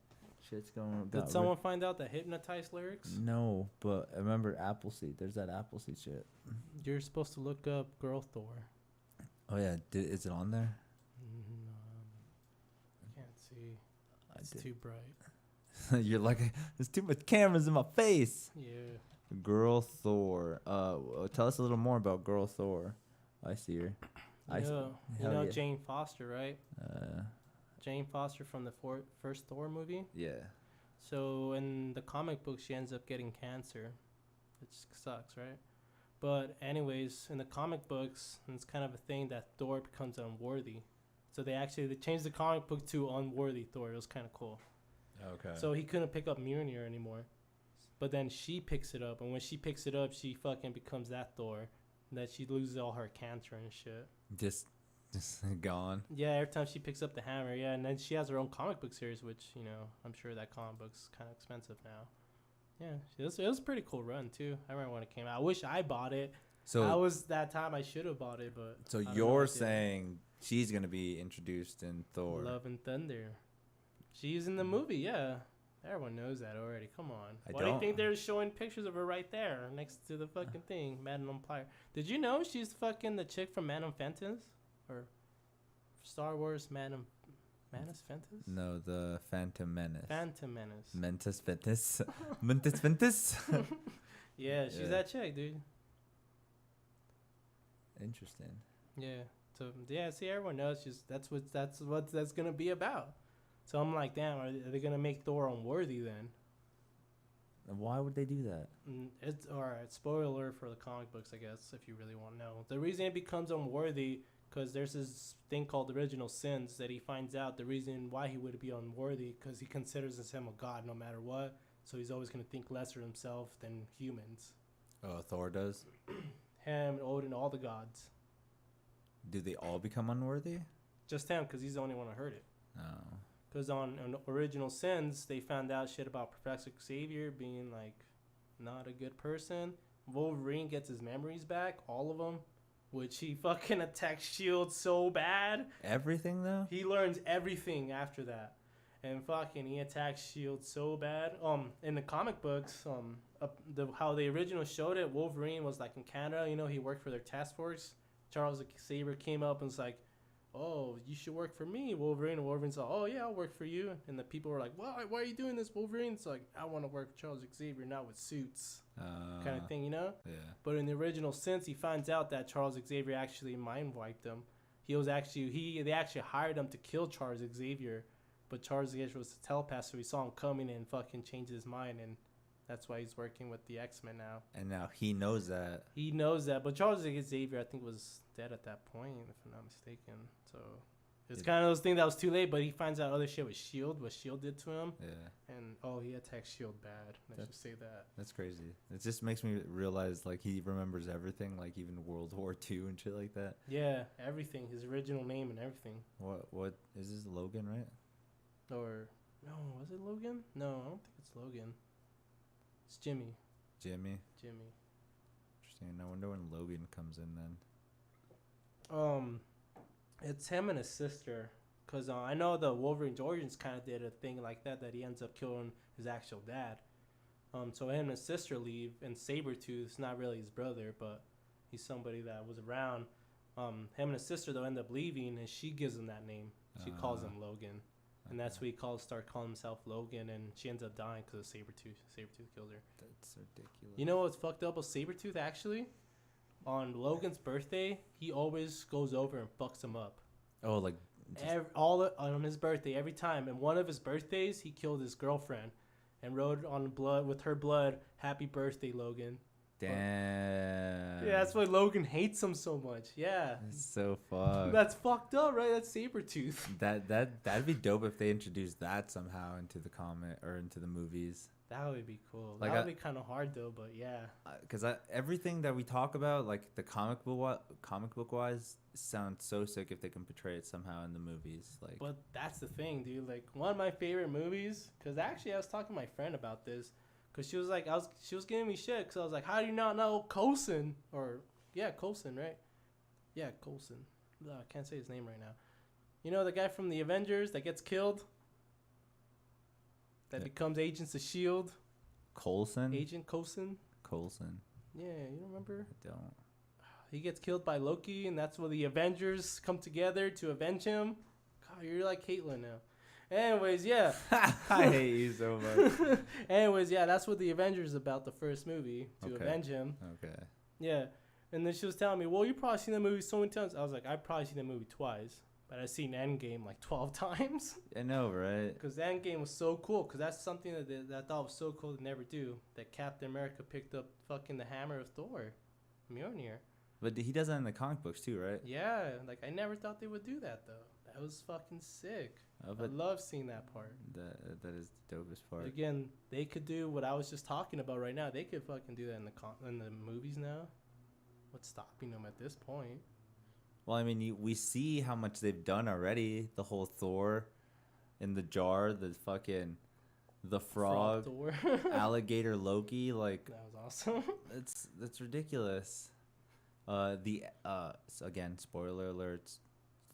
shit's going. Did someone find out the Hypnotize lyrics? No, but I remember Appleseed. There's that Appleseed shit. You're supposed to look up Girl Thor. Oh yeah, is it on there? Can't see. It's too bright. You're like, there's too much cameras in my face. Yeah. Girl Thor. Tell us a little more about Girl Thor. I see her. You know Jane Foster, right? Jane Foster from the first Thor movie. Yeah. So in the comic book, she ends up getting cancer, which sucks, right? But anyways, in the comic books, it's kind of a thing that Thor becomes unworthy. So they changed the comic book to unworthy Thor. It was kind of cool. Okay. So he couldn't pick up Mjolnir anymore. But then she picks it up, and when she picks it up, she fucking becomes that Thor. That she loses all her cancer and shit. Just gone. Yeah, every time she picks up the hammer, yeah, and then she has her own comic book series, which I'm sure that comic book's kind of expensive now. Yeah, it was a pretty cool run too. I remember when it came out. I wish I bought it. So I was that time I should have bought it, but. So you're saying she's gonna be introduced in Thor? Love and Thunder. She's in the movie, yeah. Everyone knows that already. Come on. Why do you think they're showing pictures of her right there next to the fucking thing, Madame Empire? Did you know she's fucking the chick from Madame Fenton? Or Star Wars Manus Ventus? No, the Phantom Menace. Phantom Menace. Mentis Ventus. Mentis Ventus. Yeah, she's that chick, dude. Interesting. Yeah. So yeah, see, everyone knows that's what that's gonna be about. So I'm like, damn, are they gonna make Thor unworthy then? And why would they do that? It's all right. Spoiler alert for the comic books, I guess, if you really want to know. The reason it becomes unworthy, because there's this thing called original sins that he finds out the reason why he would be unworthy, because he considers himself a god no matter what. So he's always going to think lesser of himself than humans. Oh, Thor does? Him, Odin, all the gods. Do they all become unworthy? Just him, because he's the only one who heard it. Oh. Because on Original Sins, they found out shit about Professor Xavier being, like, not a good person. Wolverine gets his memories back, all of them, which he fucking attacks S.H.I.E.L.D. so bad. Everything, though? He learns everything after that. And fucking he attacks S.H.I.E.L.D. so bad. In the comic books, how they originally showed it, Wolverine was, like, in Canada. He worked for their task force. Charles Xavier came up and was like, "Oh, you should work for me, Wolverine." And Wolverine's like, "Oh yeah, I'll work for you." And the people were like, Why are you doing this, Wolverine?" It's like, "I want to work with Charles Xavier, not with suits," kind of thing, you know. Yeah. But in the original sense, he finds out that Charles Xavier actually mind wiped him. He was actually they actually hired him to kill Charles Xavier, but Charles Xavier was a telepath, so he saw him coming and fucking changed his mind, and that's why he's working with the X-Men now. And now he knows that. He knows that, but Charles Xavier, I think, was dead at that point, if I'm not mistaken. So it's kind of those things that was too late, but he finds out other shit with S.H.I.E.L.D., what S.H.I.E.L.D. did to him. Yeah. And, he attacks S.H.I.E.L.D. bad. Let's just say that. That's crazy. It just makes me realize, like, he remembers everything, like, even World War II and shit like that. Yeah, everything. His original name and everything. What is this, Logan, right? Or, no, was it Logan? No, I don't think it's Logan. It's Jimmy. Jimmy? Jimmy. Interesting. I wonder when Logan comes in then. It's him and his sister. Because I know the Wolverine's Origins kind of did a thing like that he ends up killing his actual dad. So him and his sister leave, and Sabretooth's not really his brother, but he's somebody that was around. Him and his sister, though, end up leaving, and she gives him that name. She calls him Logan. And that's what he starts calling himself Logan, and she ends up dying because of Sabretooth. Sabretooth killed her. That's ridiculous. You know what's fucked up with Sabretooth, actually? On Logan's birthday, he always goes over and fucks him up. Oh, like... On his birthday, every time. And one of his birthdays, he killed his girlfriend and wrote on blood, with her blood, "Happy birthday, Logan." Damn. Yeah, that's why Logan hates him so much. Yeah. That's so fucked. That's fucked up, right? That's Sabretooth. That'd be dope if they introduced that somehow into the comic or into the movies. That would be cool. Like, that would be kind of hard, though, but yeah. Because everything that we talk about, like the comic book wise, sounds so sick if they can portray it somehow in the movies. Like, but that's the thing, dude. Like, one of my favorite movies, because actually I was talking to my friend about this, because she was like, she was giving me shit, because I was like, how do you not know Coulson? Or, yeah, Coulson, right? Yeah, Coulson. I can't say his name right now. You know the guy from the Avengers that gets killed? That becomes Agents of S.H.I.E.L.D.? Coulson? Agent Coulson? Coulson. Yeah, you don't remember? I don't. He gets killed by Loki, and that's where the Avengers come together to avenge him. God, you're like Caitlyn now. Anyways, yeah. I hate you so much. Anyways, yeah, that's what the Avengers is about, the first movie, to avenge him. Okay. Yeah. And then she was telling me, well, you've probably seen that movie so many times. I was like, I've probably seen that movie twice. But I've seen Endgame like 12 times. I know, right? Because Endgame was so cool. Because that's something that I thought was so cool to never do. That Captain America picked up fucking the hammer of Thor. Mjolnir. But he does that in the comic books too, right? Yeah. Like, I never thought they would do that, though. That was fucking sick. I love seeing that part. That is the dopest part. Again, they could do what I was just talking about right now. They could fucking do that in the movies now. What's stopping them at this point? Well, I mean, we see how much they've done already. The whole Thor in the jar, the frog alligator Loki, like that was awesome. that's ridiculous. So again, spoiler alerts,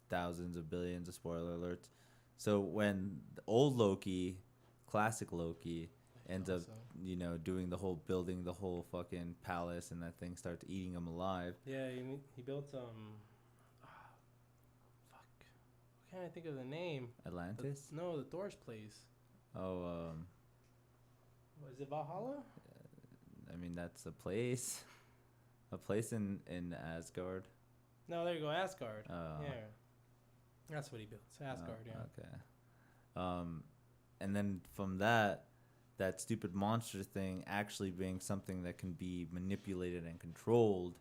thousands of billions of spoiler alerts. So when the old Loki, classic Loki, ends up, doing building the whole fucking palace, and that thing starts eating him alive. Yeah, he built can't I think of the name? Atlantis? No, the Thor's place. Oh, Was it Valhalla? I mean, that's a place. A place in Asgard. No, there you go, Asgard. Yeah. That's what he built. Asgard, yeah. Okay. And then from that stupid monster thing actually being something that can be manipulated and controlled.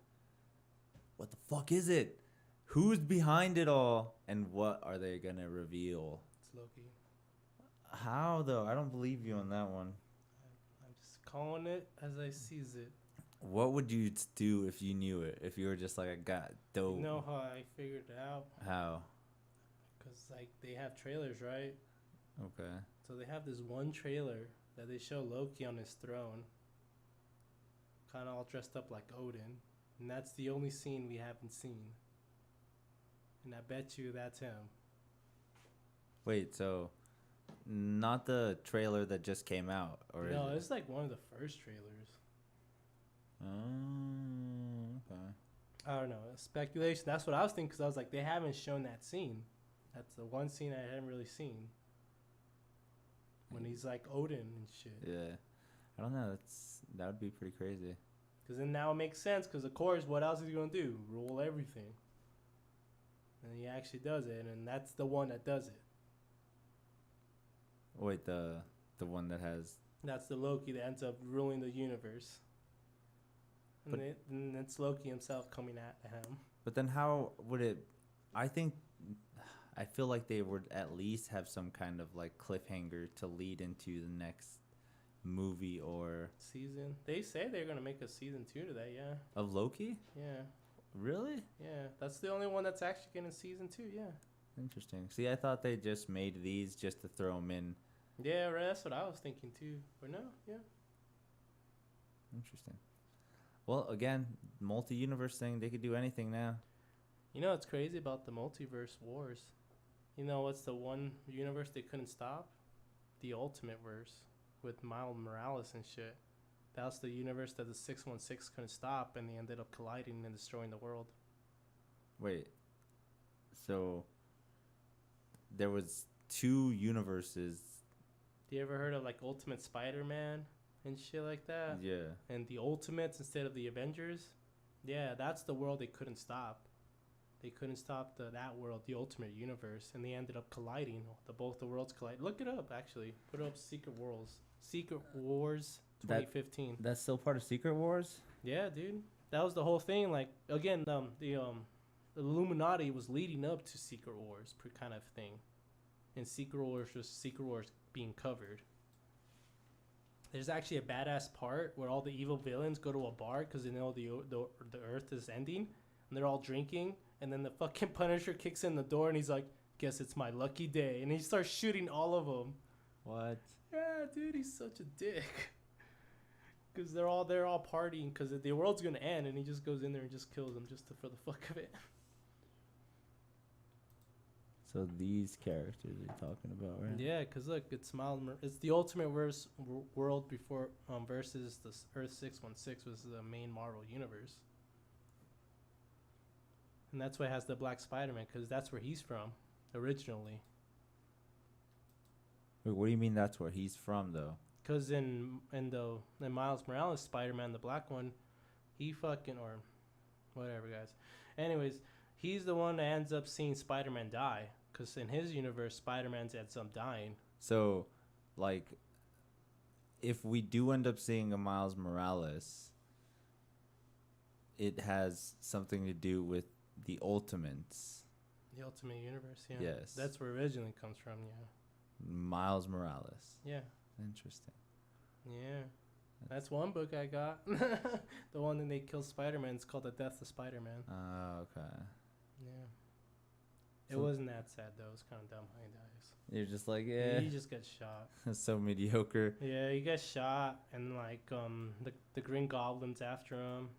What the fuck is it? Who's behind it all, and what are they gonna reveal? It's Loki. How though? I don't believe you on that one. I'm just calling it as I sees it. What would you do if you knew it? If you were just like, I got dope. You know how I figured it out? How? Because like they have trailers, right? Okay. So they have this one trailer that they show Loki on his throne, kind of all dressed up like Odin, and that's the only scene we haven't seen. And I bet you that's him. Wait, so not the trailer that just came out, or no, is it's like one of the first trailers. Oh, okay. I don't know. Speculation. That's what I was thinking because I was like, they haven't shown that scene. That's the one scene I hadn't really seen. When he's like Odin and shit. Yeah. I don't know. That would be pretty crazy. Because then now it makes sense. Because of course, what else is he gonna do? Rule everything. And he actually does it, and that's the one that does it. Wait, the one that has. That's the Loki that ends up ruling the universe. And it's Loki himself coming at him. But then how would it? I feel like they would at least have some kind of like cliffhanger to lead into the next movie or season. They say they're gonna make a season 2 to that. Yeah. Of Loki. Yeah. Really? Yeah. That's the only one that's actually getting season 2. Yeah. Interesting. See, I thought they just made these just to throw them in. Yeah, right, that's what I was thinking too. But no, yeah. Interesting. Well, again, multi-universe thing, they could do anything now. You know what's crazy about the multiverse wars? You know what's the one universe they couldn't stop? The Ultimate Verse with Miles Morales and shit. That was the universe that the 616 couldn't stop, and they ended up colliding and destroying the world. Wait. So there was 2 universes. You ever heard of like Ultimate Spider-Man and shit like that? Yeah. And the Ultimates instead of the Avengers? Yeah, that's the world they couldn't stop. They couldn't stop that world, the Ultimate Universe, and they ended up colliding. Both the worlds collide. Look it up, actually. Put up Secret Wars 2015. That's still part of Secret Wars? Yeah, dude. That was the whole thing. Like, again, the Illuminati was leading up to Secret Wars kind of thing. And Secret Wars was Secret Wars being covered. There's actually a badass part where all the evil villains go to a bar because they know the Earth is ending, and they're all drinking, and then the fucking Punisher kicks in the door, and he's like, "Guess it's my lucky day," and he starts shooting all of them. What? Yeah, dude, he's such a dick. Because they're all partying because the world's gonna end, and he just goes in there and just kills them for the fuck of it. So these characters you're talking about, right? Yeah, because look, it's the Ultimate World before versus the Earth 616 was the main Marvel universe. And that's why it has the Black Spider-Man, because that's where he's from originally. Wait, what do you mean that's where he's from, though? Because in Miles Morales Spider-Man, the black one, he fucking, or whatever, guys. Anyways, he's the one that ends up seeing Spider-Man die. Because in his universe, Spider-Man ends up dying. So, like, if we do end up seeing a Miles Morales, it has something to do with the Ultimates. The Ultimate Universe, yeah. Yes. That's where it originally comes from, yeah. Miles Morales. Yeah. Interesting. Yeah. That's one book I got. The one that they kill Spider-Man. It's called The Death of Spider-Man. Oh, okay. Yeah. It wasn't that sad, though. It was kind of dumb how he dies. You're just like, yeah. He just gets shot. That's so mediocre. Yeah, he gets shot, and, like, the Green Goblin's after him,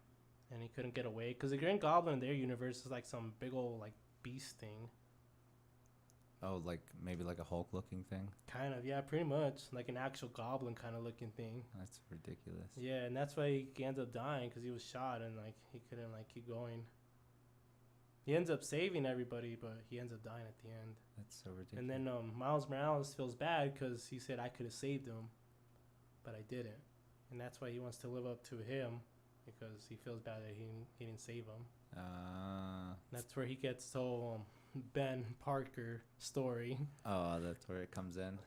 and he couldn't get away. Because the Green Goblin in their universe is, like, some big old, like, beast thing. Oh, like, maybe like a Hulk-looking thing? Kind of, yeah, pretty much. Like an actual goblin kind of looking thing. That's ridiculous. Yeah, and that's why he ends up dying, because he was shot, and, like, he couldn't, like, keep going. He ends up saving everybody, but he ends up dying at the end. That's so ridiculous. And then Miles Morales feels bad because he said, I could have saved him, but I didn't. And that's why he wants to live up to him, because he feels bad that he didn't save him. That's where he gets the whole Ben Parker story. Oh, that's where it comes in.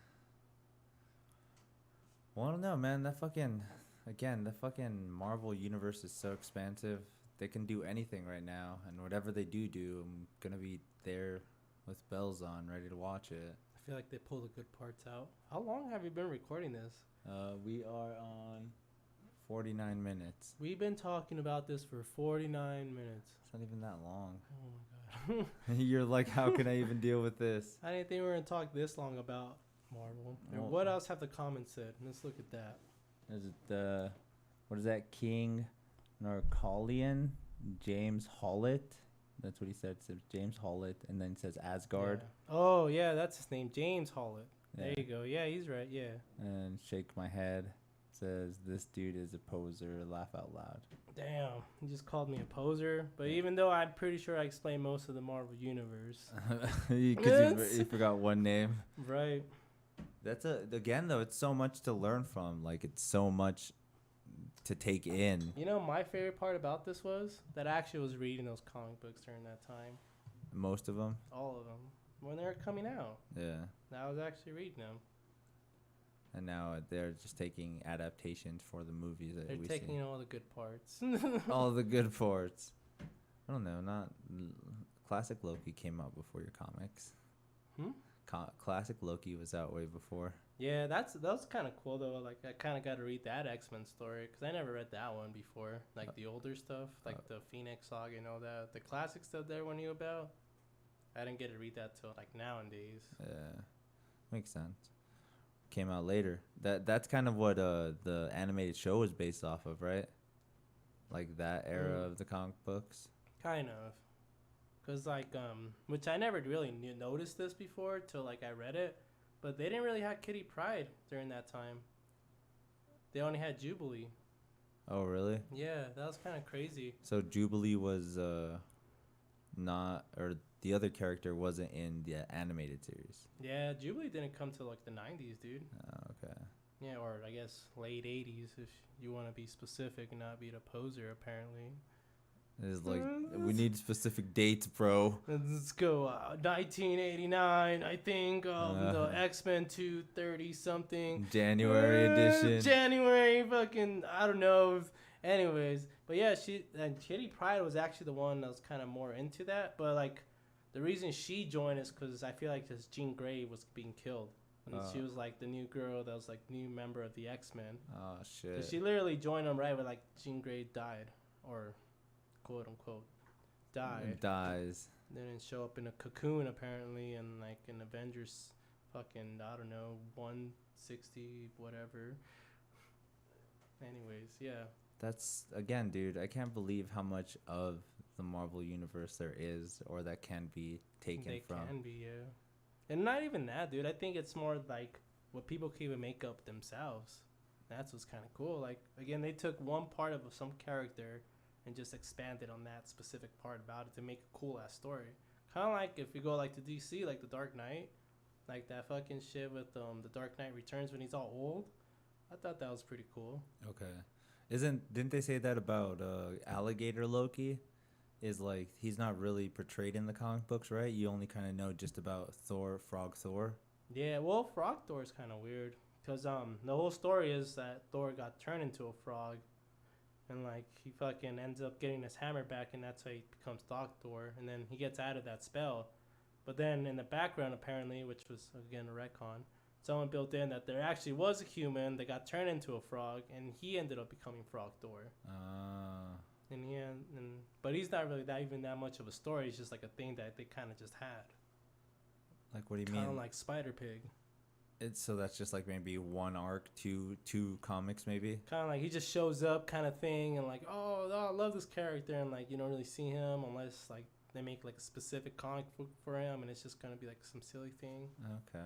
Well, I don't know, man. The fucking Marvel universe is so expansive. They can do anything right now, and whatever they do, I'm gonna be there with bells on, ready to watch it. I feel like they pull the good parts out. How long have you been recording this? We are on 49 minutes. We've been talking about this for 49 minutes. It's not even that long. Oh my god. You're like, how can I even deal with this? I didn't think we were going to talk this long about Marvel. Well, what else have the comments said? Let's look at that. Is it what is that? King Narcolian James Hollett. That's what he said. It says James Hollett, and then it says Asgard. Yeah. Oh yeah, that's his name, James Hollett. Yeah. There you go. Yeah, he's right. Yeah. And shake my head. says this dude is a poser. Laugh out loud. Damn, you just called me a poser. But even though I'm pretty sure I explained most of the Marvel universe. Because you forgot one name. Right. That's again though. It's so much to learn from. Like it's so much to take in. You know, my favorite part about this was that I actually was reading those comic books during that time. Most of them. All of them when they were coming out. Yeah. I was actually reading them. And now they're just taking adaptations for the movies that They're we taking see. all the good parts. All the good parts. I don't know. Not classic Loki came out before your comics. Classic Loki was out way before. Yeah, that was kind of cool though. Like I kind of got to read that X-Men story because I never read that one before. Like the older stuff, like the Phoenix Saga and all that. The classic stuff that everyone knew about. I didn't get to read that till like nowadays. Yeah, makes sense. Came out later. That's kind of what the animated show was based off of, right? Like that era of the comic books. Kind of, cause like which I never really noticed this before till like I read it, but they didn't really have Kitty Pryde during that time. They only had Jubilee. Oh really? Yeah, that was kind of crazy. So Jubilee was not, or the other character wasn't in the animated series. Yeah, Jubilee didn't come till like the 90s, dude. Oh, okay. Yeah, or I guess late 80s if you want to be specific and not be the poser, apparently. It's like, we need specific dates, bro. Let's go. 1989, I think. The X-Men 230 something. January edition. January fucking, I don't know. Anyways, but yeah, Kitty Pryde was actually the one that was kind of more into that. But like, the reason she joined is because I feel like this Jean Grey was being killed. And she was like the new girl that was like new member of the X-Men. Oh, shit. She literally joined them right when like Jean Grey died. Or quote unquote died. Dies. Then it show up in a cocoon apparently, and like in Avengers fucking, I don't know, 160 whatever. Anyways, yeah. That's, again, dude, I can't believe how much of the Marvel universe there is, or that can be taken from. They can be, yeah. And not even that, dude. I think it's more like what people can even make up themselves. That's what's kind of cool. Like, again, they took one part of some character and just expanded on that specific part about it to make a cool ass story. Kind of like if you go like to DC, like the Dark Knight, like that fucking shit with the Dark Knight Returns when he's all old. I thought that was pretty cool. Okay. Didn't they say that about Alligator Loki? Is like he's not really portrayed in the comic books, right? You only kind of know just about Frog Thor. Yeah, well, Frog Thor is kind of weird because the whole story is that Thor got turned into a frog, and like he fucking ends up getting his hammer back, and that's how he becomes Dog Thor, and then he gets out of that spell. But then in the background, apparently, which was again a retcon, someone built in that there actually was a human that got turned into a frog, and he ended up becoming Frog Thor. And yeah, but he's not really that much of a story. It's just like a thing that they kind of just had. Like, what do you mean? Kind of like Spider Pig. So that's just like maybe one arc, two comics maybe. Kind of like he just shows up, kind of thing, and like, oh, I love this character, and like you don't really see him unless like they make like a specific comic book for him, and it's just gonna be like some silly thing. Okay.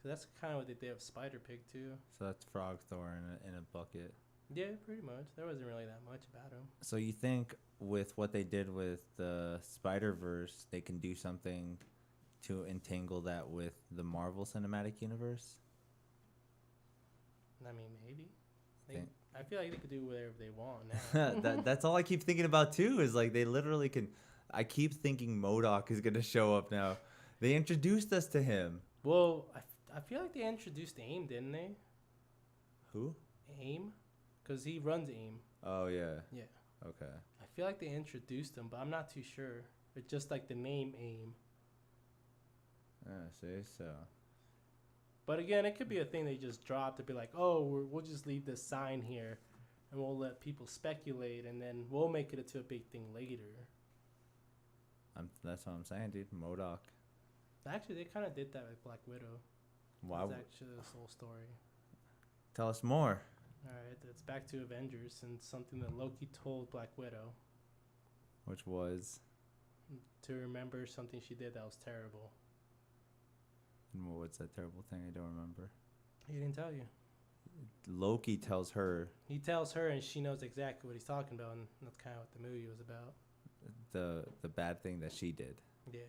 So that's kind of what they did with Spider Pig too. So that's Frog Thor in a bucket. Yeah, pretty much. There wasn't really that much about him. So you think with what they did with the Spider-Verse, they can do something to entangle that with the Marvel Cinematic Universe? I mean, maybe. I feel like they could do whatever they want now. That's all I keep thinking about too, is like they literally can. I keep thinking MODOK is going to show up now. They introduced us to him. Well, I feel like they introduced AIM, didn't they? Who? AIM? Because he runs AIM. Oh, yeah. Yeah. Okay. I feel like they introduced him, but I'm not too sure. It's just like the name AIM. See, so. But again, it could be a thing they just dropped to be like, oh, we'll just leave this sign here and we'll let people speculate and then we'll make it into a big thing later. That's what I'm saying, dude. MODOK. Actually, they kind of did that with Black Widow. Wow. That's actually this whole story. Tell us more. All right, it's back to Avengers and something that Loki told Black Widow. Which was? To remember something she did that was terrible. And what's that terrible thing? I don't remember. He didn't tell you. Loki tells her He tells her, and she knows exactly what he's talking about, and that's kind of what the movie was about. the bad thing that she did. Yeah.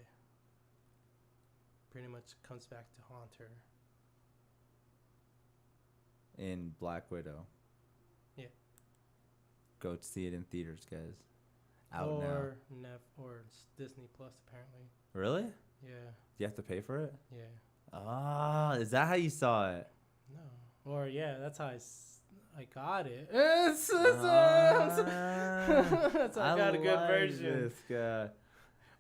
Pretty much comes back to haunt her. In Black Widow. Yeah. Go see it in theaters, guys. Out now. Or Disney Plus, apparently. Really? Yeah. Do you have to pay for it? Yeah. Ah, is that how you saw it? No. Or, yeah, that's how I got it. That's how I got a good version. This guy.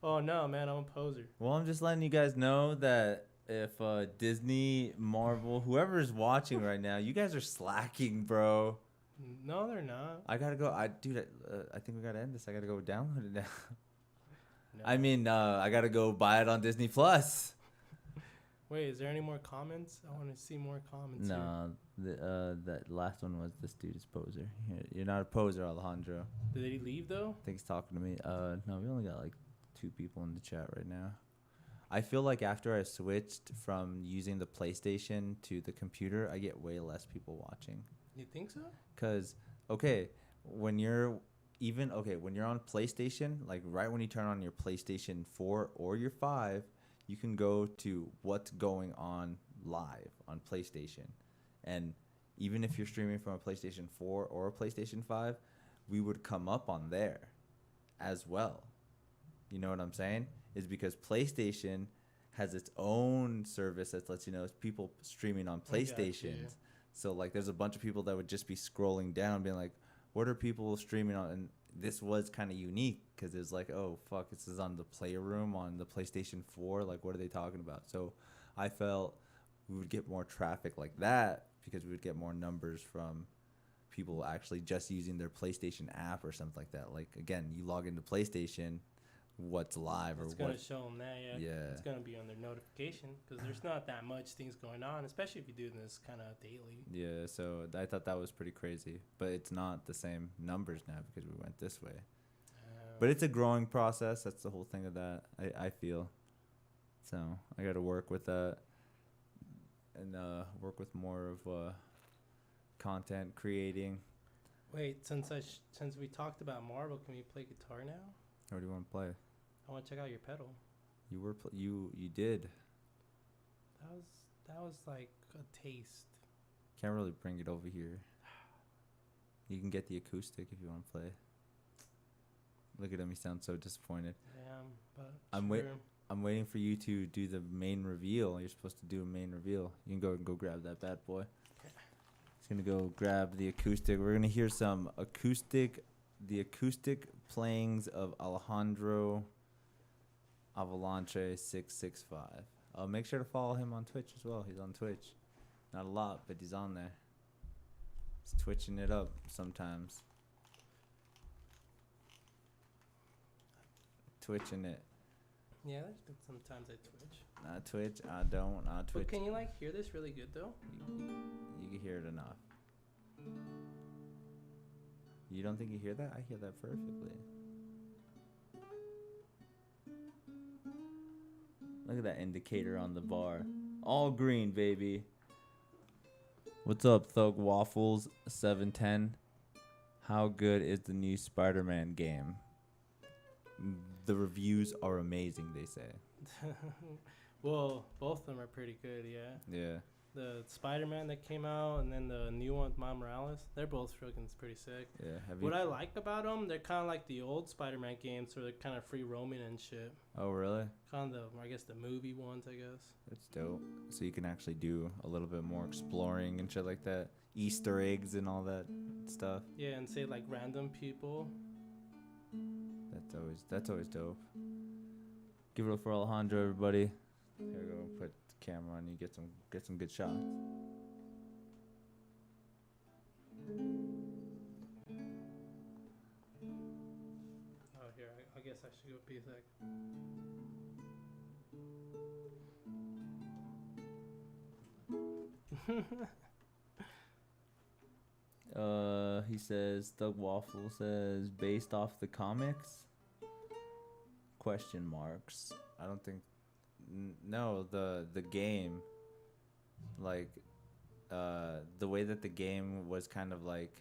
Oh, no, man, I'm a poser. Well, I'm just letting you guys know that if Disney, Marvel, whoever is watching right now, you guys are slacking, bro. No, they're not. I gotta go. I think we gotta end this. I gotta go download it now. No. I mean, I gotta go buy it on Disney Plus. Wait, is there any more comments? I want to see more comments. No, that last one was this dude is poser. You're not a poser, Alejandro. Did he leave though? I think he's talking to me. No, we only got like 2 people in the chat right now. I feel like after I switched from using the PlayStation to the computer, I get way less people watching. You think so? Cause when you're on PlayStation, like right when you turn on your PlayStation 4 or your 5, you can go to what's going on live on PlayStation. And even if you're streaming from a PlayStation 4 or a PlayStation 5, we would come up on there as well. You know what I'm saying? Is because PlayStation has its own service that lets you know people streaming on PlayStations. Yeah. So like there's a bunch of people that would just be scrolling down being like, what are people streaming on? And this was kind of unique because it was like, oh, fuck, this is on the Playroom on the PlayStation 4. Like, what are they talking about? So I felt we would get more traffic like that because we would get more numbers from people actually just using their PlayStation app or something like that. Like, again, you log into PlayStation, what's live it's or gonna what. show them that, yeah. It's gonna be on their notification because there's not that much things going on, especially if you do this kind of daily. Yeah, so I thought that was pretty crazy, but it's not the same numbers now because we went this way. But it's a growing process. That's the whole thing of that. I feel. So I got to work with that and work with more of content creating. Wait, since we talked about Marvel, can we play guitar now? What do you want to play? I want to check out your pedal. You were you did. That was like a taste. Can't really bring it over here. You can get the acoustic if you want to play. Look at him, he sounds so disappointed. Damn, but I'm waiting for you to do the main reveal. You're supposed to do a main reveal. You can go grab that bad boy. Okay. He's gonna go grab the acoustic. We're gonna hear some acoustic playings of Alejandro Avalanche 665. Make sure to follow him on Twitch as well. He's on Twitch. Not a lot, but he's on there. He's twitching it up sometimes. Twitching it. Yeah, there's been sometimes I twitch. Not Twitch. I don't. Not Twitch. But can you like hear this really good though? You can hear it enough. You don't think you hear that? I hear that perfectly. Look at that indicator on the bar. All green, baby. What's up, Thug Waffles 710? How good is the new Spider-Man game? The reviews are amazing, they say. Well, both of them are pretty good, yeah. Yeah. The Spider-Man that came out and then the new one with Miles Morales, they're both freaking pretty sick. Yeah. What I like about them, they're kind of like the old Spider-Man games, so they're kind of free roaming and shit. Oh, really? Kind of, I guess, the movie ones, I guess. That's dope. So you can actually do a little bit more exploring and shit like that. Easter eggs and all that stuff. Yeah, and say like random people. That's always dope. Give it up for Alejandro, everybody. Here we go. Put the camera on you. Get some good shots. Oh, here. I guess I should go be a sec. He says Thug Waffle says based off the comics. Question marks. I don't think. No, the game. Like, the way that the game was kind of like,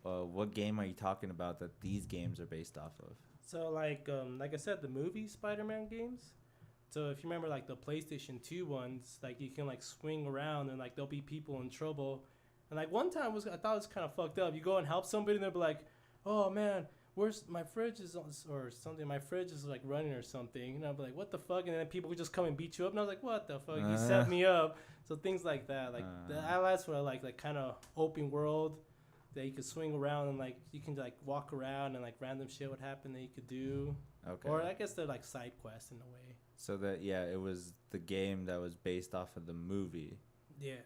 what game are you talking about that these games are based off of? So like I said, the movie Spider-Man games. So if you remember like the PlayStation 2 ones, like you can like swing around and like there'll be people in trouble. And like one time I thought it was kind of fucked up. You go and help somebody and they'll be like, "Oh man, where's my fridge is on, or something. My fridge is like running or something." And I'll be like, "What the fuck?" And then people would just come and beat you up. And I was like, "What the fuck? You set me up." So things like that. Like that's what I like kind of open world that you could swing around and like you can like walk around and like random shit would happen that you could do. Okay. Or I guess they're like side quests in a way. So that, yeah, it was the game that was based off of the movie. Yeah.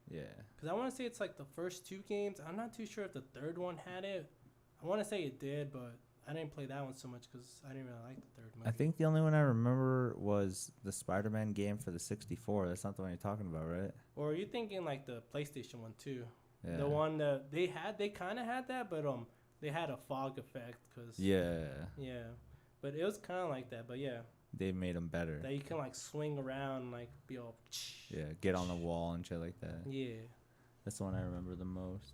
Yeah. Because I want to say it's like the first 2 games. I'm not too sure if the third one had it. I want to say it did, but I didn't play that one so much because I didn't really like the third movie. I think the only one I remember was the Spider-Man game for the 64. That's not the one you're talking about, right? Or are you thinking like the PlayStation one too? Yeah. The one that they kind of had that, but they had a fog effect because Yeah. But it was kind of like that. But yeah, They made them better. that you can like swing around and like be all Yeah, get on the wall and shit like that. yeah. That's the one I remember the most.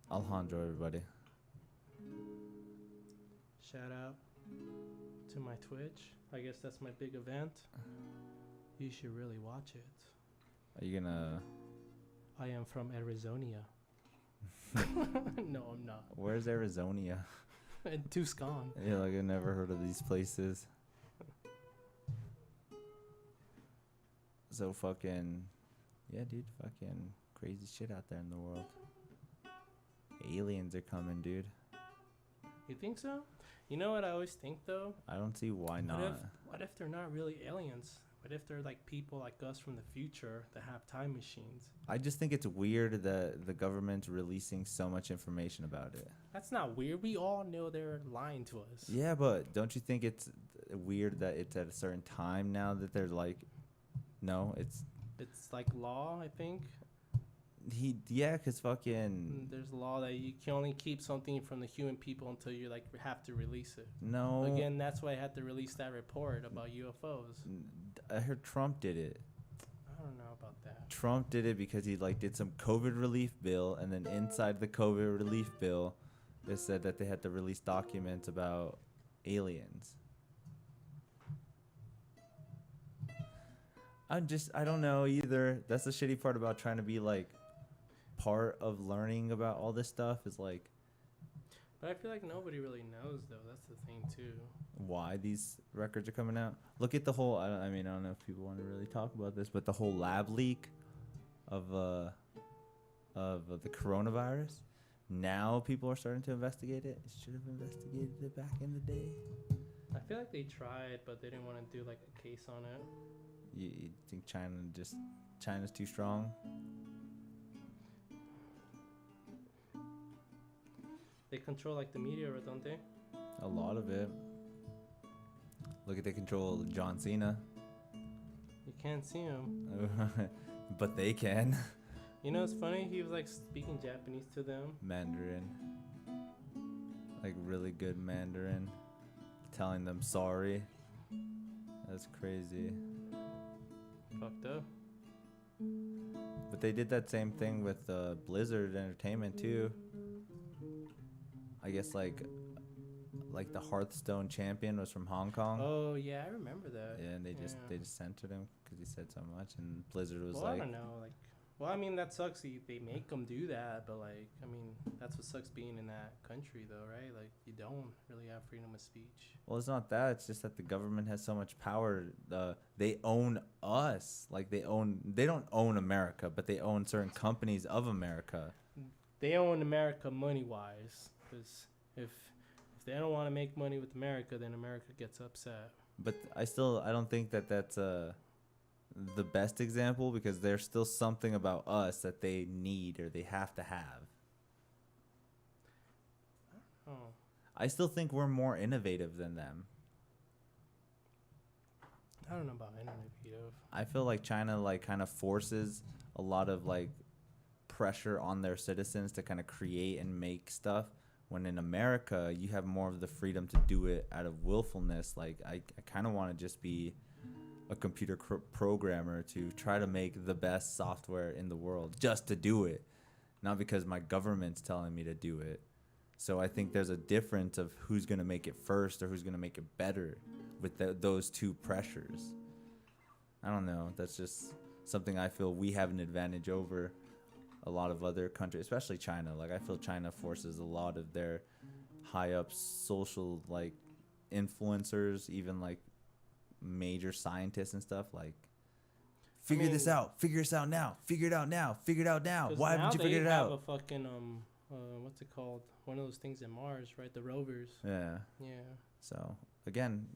Alejandro, everybody. Shout out to my Twitch. I guess that's my big event. You should really watch it. Are you gonna... I am from Arizona. No, I'm not. Where's Arizona? And Tucson. Yeah, like I never heard of these places. So fucking... Yeah, dude, fucking crazy shit out there in the world. Aliens are coming, dude. You think so? You know what I always think though? I don't see why not. What if they're not really aliens? What if they're like people like us from the future that have time machines? I just think it's weird that the government's releasing so much information about it. That's not weird. We all know they're lying to us. Yeah, but don't you think it's weird that it's at a certain time now that they're like, no, it's It's like law, I think. yeah, cause fucking There's a law that you can only keep something from the human people until you like have to release it. no. Again, that's why I had to release that report about UFOs. I heard Trump did it. I don't know about that. Trump did it because he like did some COVID relief bill, and then inside the COVID relief bill, they said that they had to release documents about aliens. I don't know either. That's the shitty part about trying to be like part of learning about all this stuff is like But I feel like nobody really knows though. That's the thing too. why these records are coming out. Look at the whole. I don't know if people want to really talk about this, but the whole lab leak of the coronavirus. Now people are starting to investigate it. Should have investigated it back in the day. I feel like they tried, but they didn't want to do like a case on it. You think China's too strong? They control like the media, don't they? A lot of it. Look at they control John Cena. You can't see him. But they can. You know, it's funny. He was like speaking Japanese to them. Mandarin. Like really good Mandarin. Telling them sorry. That's crazy. Fucked up. But they did that same thing with Blizzard Entertainment too. I guess like the Hearthstone champion was from Hong Kong. Oh yeah, I remember that. Yeah, and they just censored him because he said so much, and Blizzard was Well, like, I don't know, like, well, I mean that sucks. They make them do that, but like, I mean, that's what sucks being in that country, though, right? Like, you don't really have freedom of speech. well, it's not that. It's just that the government has so much power. They own us. Like they don't own America, but they own certain companies of America. They own America money-wise, because if they don't want to make money with America, then America gets upset. But I don't think that that's the best example because there's still something about us that they need or they have to have. Oh, I still think we're more innovative than them. I don't know about innovative. I feel like China like kind of forces a lot of like pressure on their citizens to kind of create and make stuff. When in America, you have more of the freedom to do it out of willfulness. Like I kind of want to just be a computer programmer to try to make the best software in the world just to do it, not because my government's telling me to do it. So I think there's a difference of who's going to make it first or who's going to make it better with those two pressures. I don't know. That's just something I feel we have an advantage over a lot of other countries, especially China. Like, I feel China forces a lot of their high up social, like, influencers, even like major scientists and stuff, like, figure this out, figure this out now, figure it out now, figure it out now. Why haven't you figured it out? They have a fucking what's it called? One of those things in Mars, right? The rovers. Yeah. Yeah. So again,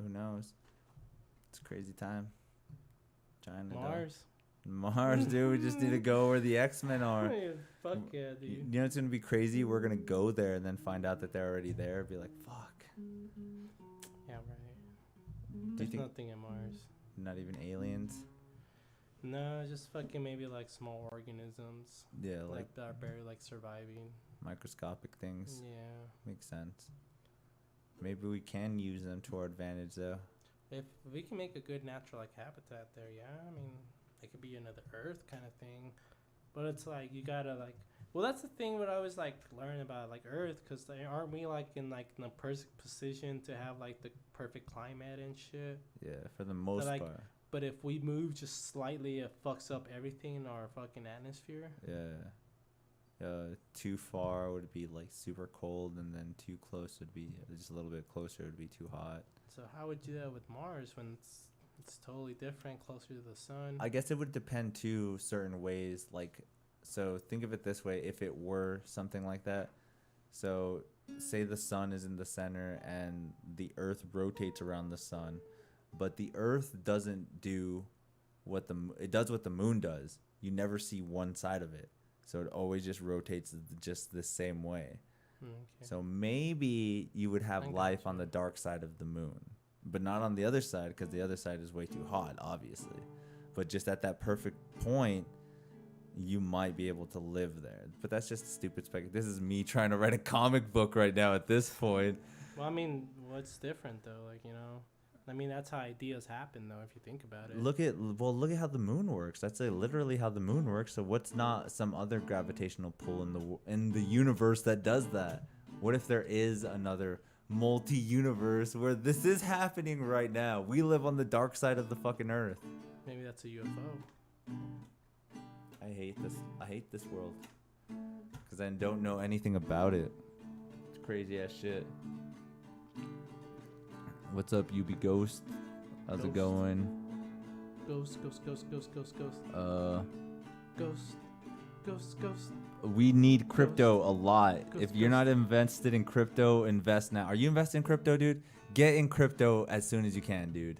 who knows? It's a crazy time. China. Mars, dude. We just need to go where the X-Men are. Fuck yeah, dude. You know it's gonna be crazy? We're gonna go there and then find out that they're already there. Be like, fuck. Yeah, right. There's nothing in Mars. Not even aliens. No, just fucking maybe like small organisms. Yeah, like that are barely like surviving. Microscopic things. Yeah. Makes sense. Maybe we can use them to our advantage, though. If we can make a good natural like habitat there, yeah. I mean, it could be another Earth kind of thing, but it's like you gotta like. Well, that's the thing. What I was like learning about like Earth, because aren't we like in the perfect position to have like the perfect climate and shit? Yeah, for the most part. But if we move just slightly, it fucks up everything in our fucking atmosphere. Yeah. Too far would be like super cold, and then too close would be just a little bit closer would be too hot. So how would you do that with Mars when it's totally different, closer to the sun? I guess it would depend too certain ways. Like, so think of it this way: if it were something like that, so say the sun is in the center and the Earth rotates around the sun, but the Earth doesn't do what it does what the moon does. You never see one side of it. So it always just rotates just the same way. Okay. So maybe you would have life on the dark side of the moon, but not on the other side, because the other side is way too hot, obviously. But just at that perfect point, you might be able to live there. But that's just stupid spec. This is me trying to write a comic book right now at this point. Well, I mean, what's different though? Like, you know, I mean, that's how ideas happen, though, if you think about it. Look at how the moon works. That's literally how the moon works. So what's not some other gravitational pull in the universe that does that? What if there is another multi-universe where this is happening right now? We live on the dark side of the fucking Earth. Maybe that's a UFO. I hate this world because I don't know anything about it. It's crazy ass shit. What's up, UB Ghost? How's it going? Ghost. Ghost. We need crypto a lot. If you're not invested in crypto, invest now. Are you invested in crypto, dude? Get in crypto as soon as you can, dude.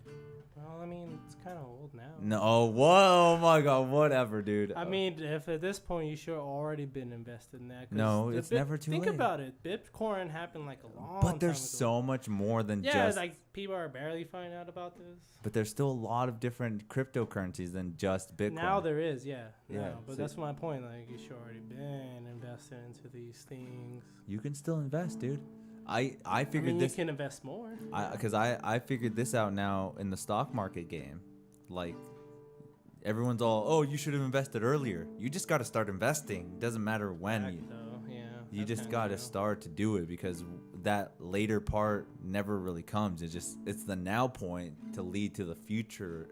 Well, I mean, it's kind of old now. No, whoa, oh my god, whatever, dude. I mean, if at this point you should have already been invested in that. No, it's never too late. Think about it. Bitcoin happened like a long time ago. But there's so much more than just... Yeah, like people are barely finding out about this. But there's still a lot of different cryptocurrencies than just Bitcoin. Now there is, yeah. Yeah. But that's my point. Like, you should already been invested into these things. You can still invest, dude. I figured this... You can invest more. Because I figured this out now in the stock market game. Like... Everyone's all, oh, you should have invested earlier. You just got to start investing. It doesn't matter when. You just got to start to do it, because that later part never really comes. It's the now point to lead to the future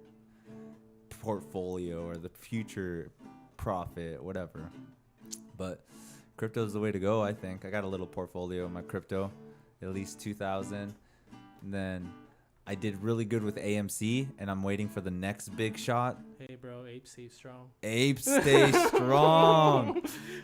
portfolio or the future profit, whatever. But crypto is the way to go, I think. I got a little portfolio in my crypto, at least 2,000. And then I did really good with AMC, and I'm waiting for the next big shot. Hey, bro, apes stay strong. Apes stay strong.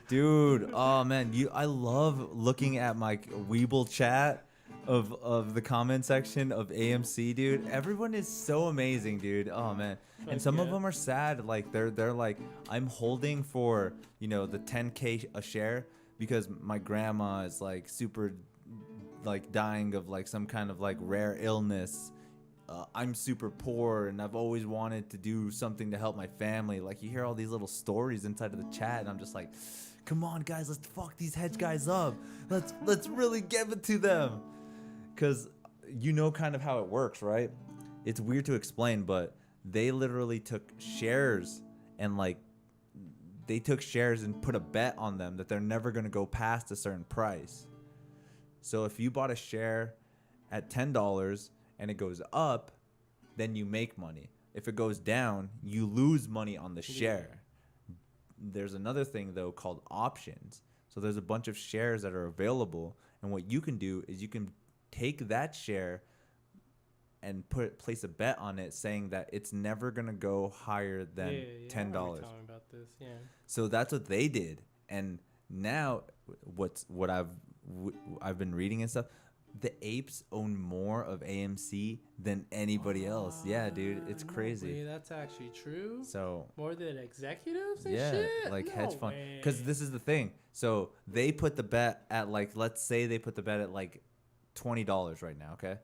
Dude, oh, man. I love looking at my Weeble chat of the comment section of AMC, dude. Everyone is so amazing, dude. Oh, man. And some of them are sad. Like, they're like, I'm holding for, the 10K a share because my grandma is, like, super... like dying of like some kind of like rare illness. I'm super poor and I've always wanted to do something to help my family. Like, you hear all these little stories inside of the chat, and I'm just like, come on guys, let's fuck these hedge guys up. Let's really give it to them. Cause kind of how it works, right? it's weird to explain, but they literally took shares and like they took shares and put a bet on them that they're never going to go past a certain price. So if you bought a share at $10 and it goes up, then you make money. If it goes down, you lose money on the share. There's another thing though called options. So there's a bunch of shares that are available, and what you can do is you can take that share and place a bet on it, saying that it's never gonna go higher than $10. Talking about this, yeah. So that's what they did, and now what I've been reading and stuff. The apes own more of AMC than anybody else. Yeah, dude, it's crazy. Wait, that's actually true. So more than executives and yeah, shit? like No hedge fund. way. Because this is the thing. So they put the bet at like, let's say they put the bet at like $20 right now, okay?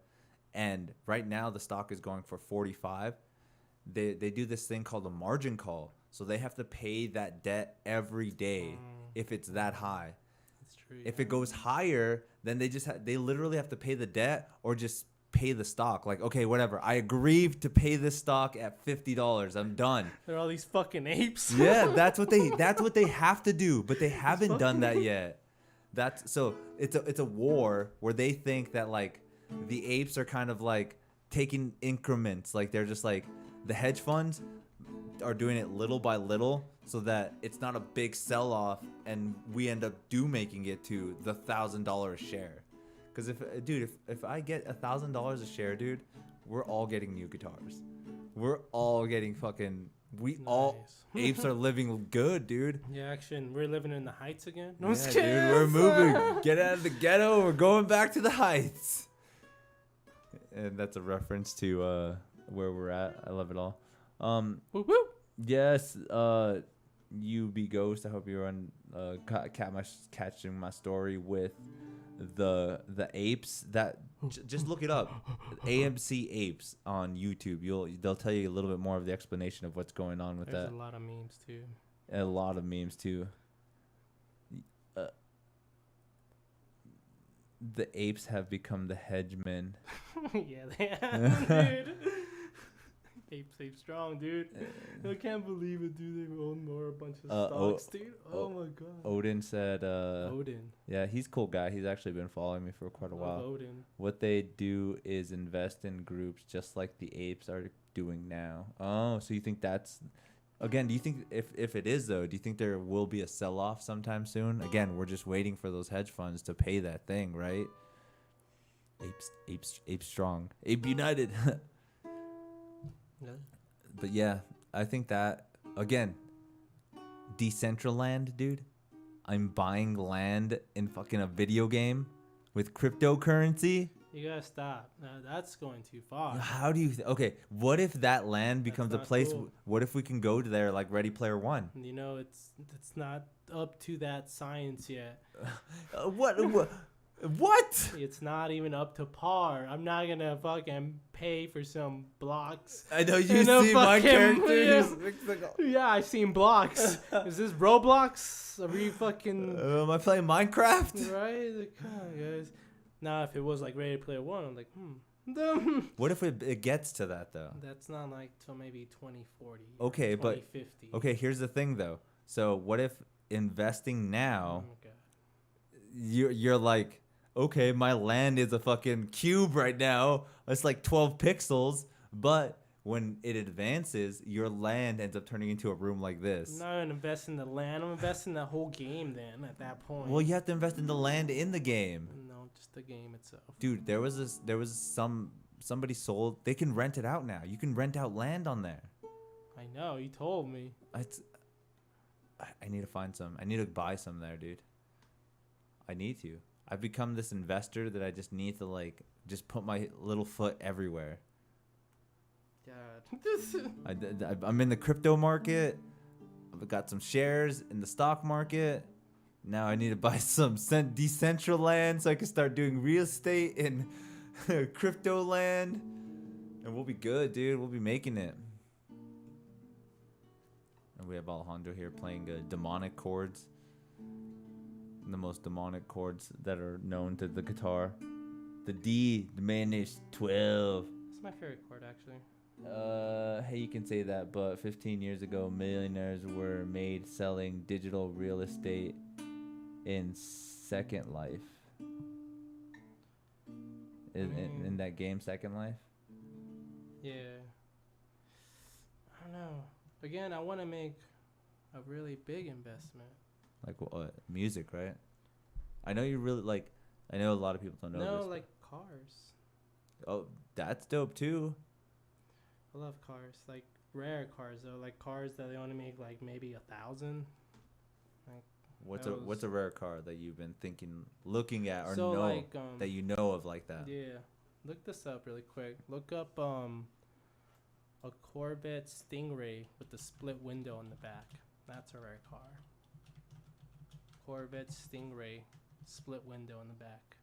And right now the stock is going for 45. They do this thing called a margin call. So they have to pay that debt every day if it's that high. If it goes higher, then they literally have to pay the debt or just pay the stock. Like, okay, whatever. I agree to pay this stock at $50. I'm done. They're all these fucking apes. Yeah, that's what they have to do, but they haven't done that yet. So it's a war where they think that like the apes are kind of like taking increments. Like they're just like the hedge funds are doing it little by little so that it's not a big sell-off and we end up making it to the $1,000 a share. Because if I get $1,000 a share, dude, we're all getting new guitars. We're all getting all apes are living good, dude. Yeah, actually, we're living in the heights again. No, yeah, dude, we're moving. Get out of the ghetto. We're going back to the heights. And that's a reference to where we're at. I love it all. Woo woo. Yes, UB Ghost. I hope you're on catching my story with the apes. That just look it up, AMC apes on YouTube. They'll tell you a little bit more of the explanation of what's going on with that. There's a lot of memes too. A lot of memes too. The apes have become the hedgemen. Yeah, they have, dude. Ape strong, dude. I can't believe it, dude. They own a bunch of stocks, dude. Oh my god. Odin said. Odin. Yeah, he's a cool guy. He's actually been following me for quite a while. Odin. What they do is invest in groups just like the apes are doing now. Oh, so you think that's... Again, do you think if it is though, do you think there will be a sell-off sometime soon? Again, we're just waiting for those hedge funds to pay that thing, right? Apes strong. Ape United. Yeah. But yeah, I think that, again, Decentraland, dude. I'm buying land in fucking a video game with cryptocurrency. You gotta stop. That's going too far. How do you... Okay, what if that land becomes a place... Cool. What if we can go to there like Ready Player One? You know, it's not up to that science yet. What? It's not even up to par. I'm not gonna fucking pay for some blocks. I know you see my character. Yeah, I've seen blocks. Is this Roblox? Are we fucking... Am I playing Minecraft? Right? Like, come on, guys. Now, if it was like Ready Player One, I'm like, What if it gets to that, though? That's not like till maybe 2040. Okay, 2050. but... Okay, here's the thing, though. So, what if investing now... Oh, my God. You're like... Okay, my land is a fucking cube right now. It's like 12 pixels, but when it advances, your land ends up turning into a room like this. I'm not gonna invest in the land. I'm investing in the whole game then at that point. Well, you have to invest in the land in the game. No, just the game itself. Dude, somebody sold. They can rent it out now. You can rent out land on there. I know, you told me. I need to find some. I need to buy some there, dude. I need to. I've become this investor that I just need to like just put my little foot everywhere. God. I'm in the crypto market. I've got some shares in the stock market. Now I need to buy some Decentraland so I can start doing real estate in crypto land. And we'll be good, dude. We'll be making it. And we have Alejandro here playing demonic chords. The most demonic chords that are known to the guitar. The D diminished 12. It's my favorite chord, actually. Hey, you can say that, but 15 years ago, millionaires were made selling digital real estate in Second Life. In that game, Second Life? Yeah. I don't know. Again, I want to make a really big investment. Like what? Music, right? I know you really like. I know a lot of people don't know No, this. like cars. Oh, that's dope too. I love cars. Like rare cars though. Like cars that they only make like maybe 1,000. Like What's a rare car that you've been looking at, or so know like that you know of like that? Yeah. Look this up really quick. Look up a Corvette Stingray with the split window in the back. That's a rare car. Corvette Stingray, split window in the back.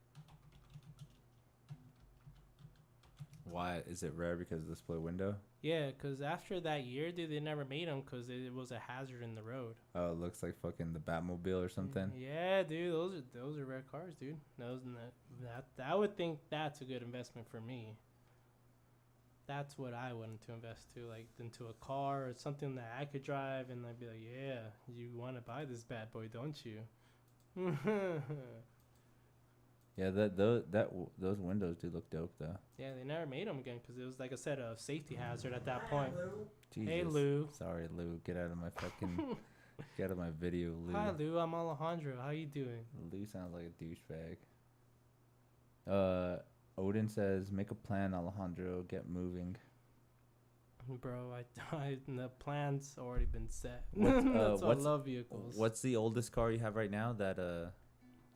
Why is it rare? Because of the split window? Yeah, because after that year, dude, they never made them because it was a hazard in the road. Oh, it looks like fucking the Batmobile or something. Yeah, dude, those are rare cars, dude. I would think that's a good investment for me. That's what I wanted to invest to, like into a car or something that I could drive, and I'd be like, yeah, you want to buy this bad boy, don't you? Yeah, those windows do look dope though. Yeah, they never made them again because it was, like I said, a safety hazard at that point. Jesus. Hey, Lou. Sorry, Lou. Get out of my fucking. Get out of my video, Lou. Hi, Lou. I'm Alejandro. How you doing? Lou sounds like a douchebag. Odin says, "Make a plan, Alejandro. Get moving." Bro, the plan's already been set. What's, I love vehicles. What's the oldest car you have right now? That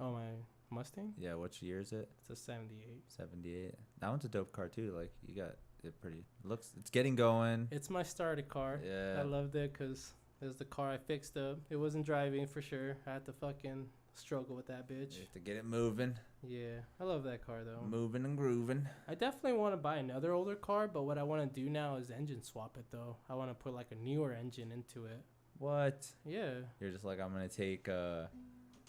Oh, my Mustang? Yeah, which year is it? It's a 78. 78. That one's a dope car too. Like you got it pretty. It's getting going. It's my starter car. Yeah. I loved it because it was the car I fixed up. It wasn't driving for sure. I had to fucking struggle with that bitch. You have to get it moving. Yeah, I love that car though. Moving and grooving. I definitely want to buy another older car, but what I want to do now is engine swap it though. I want to put like a newer engine into it. What? Yeah. You're just like, I'm gonna take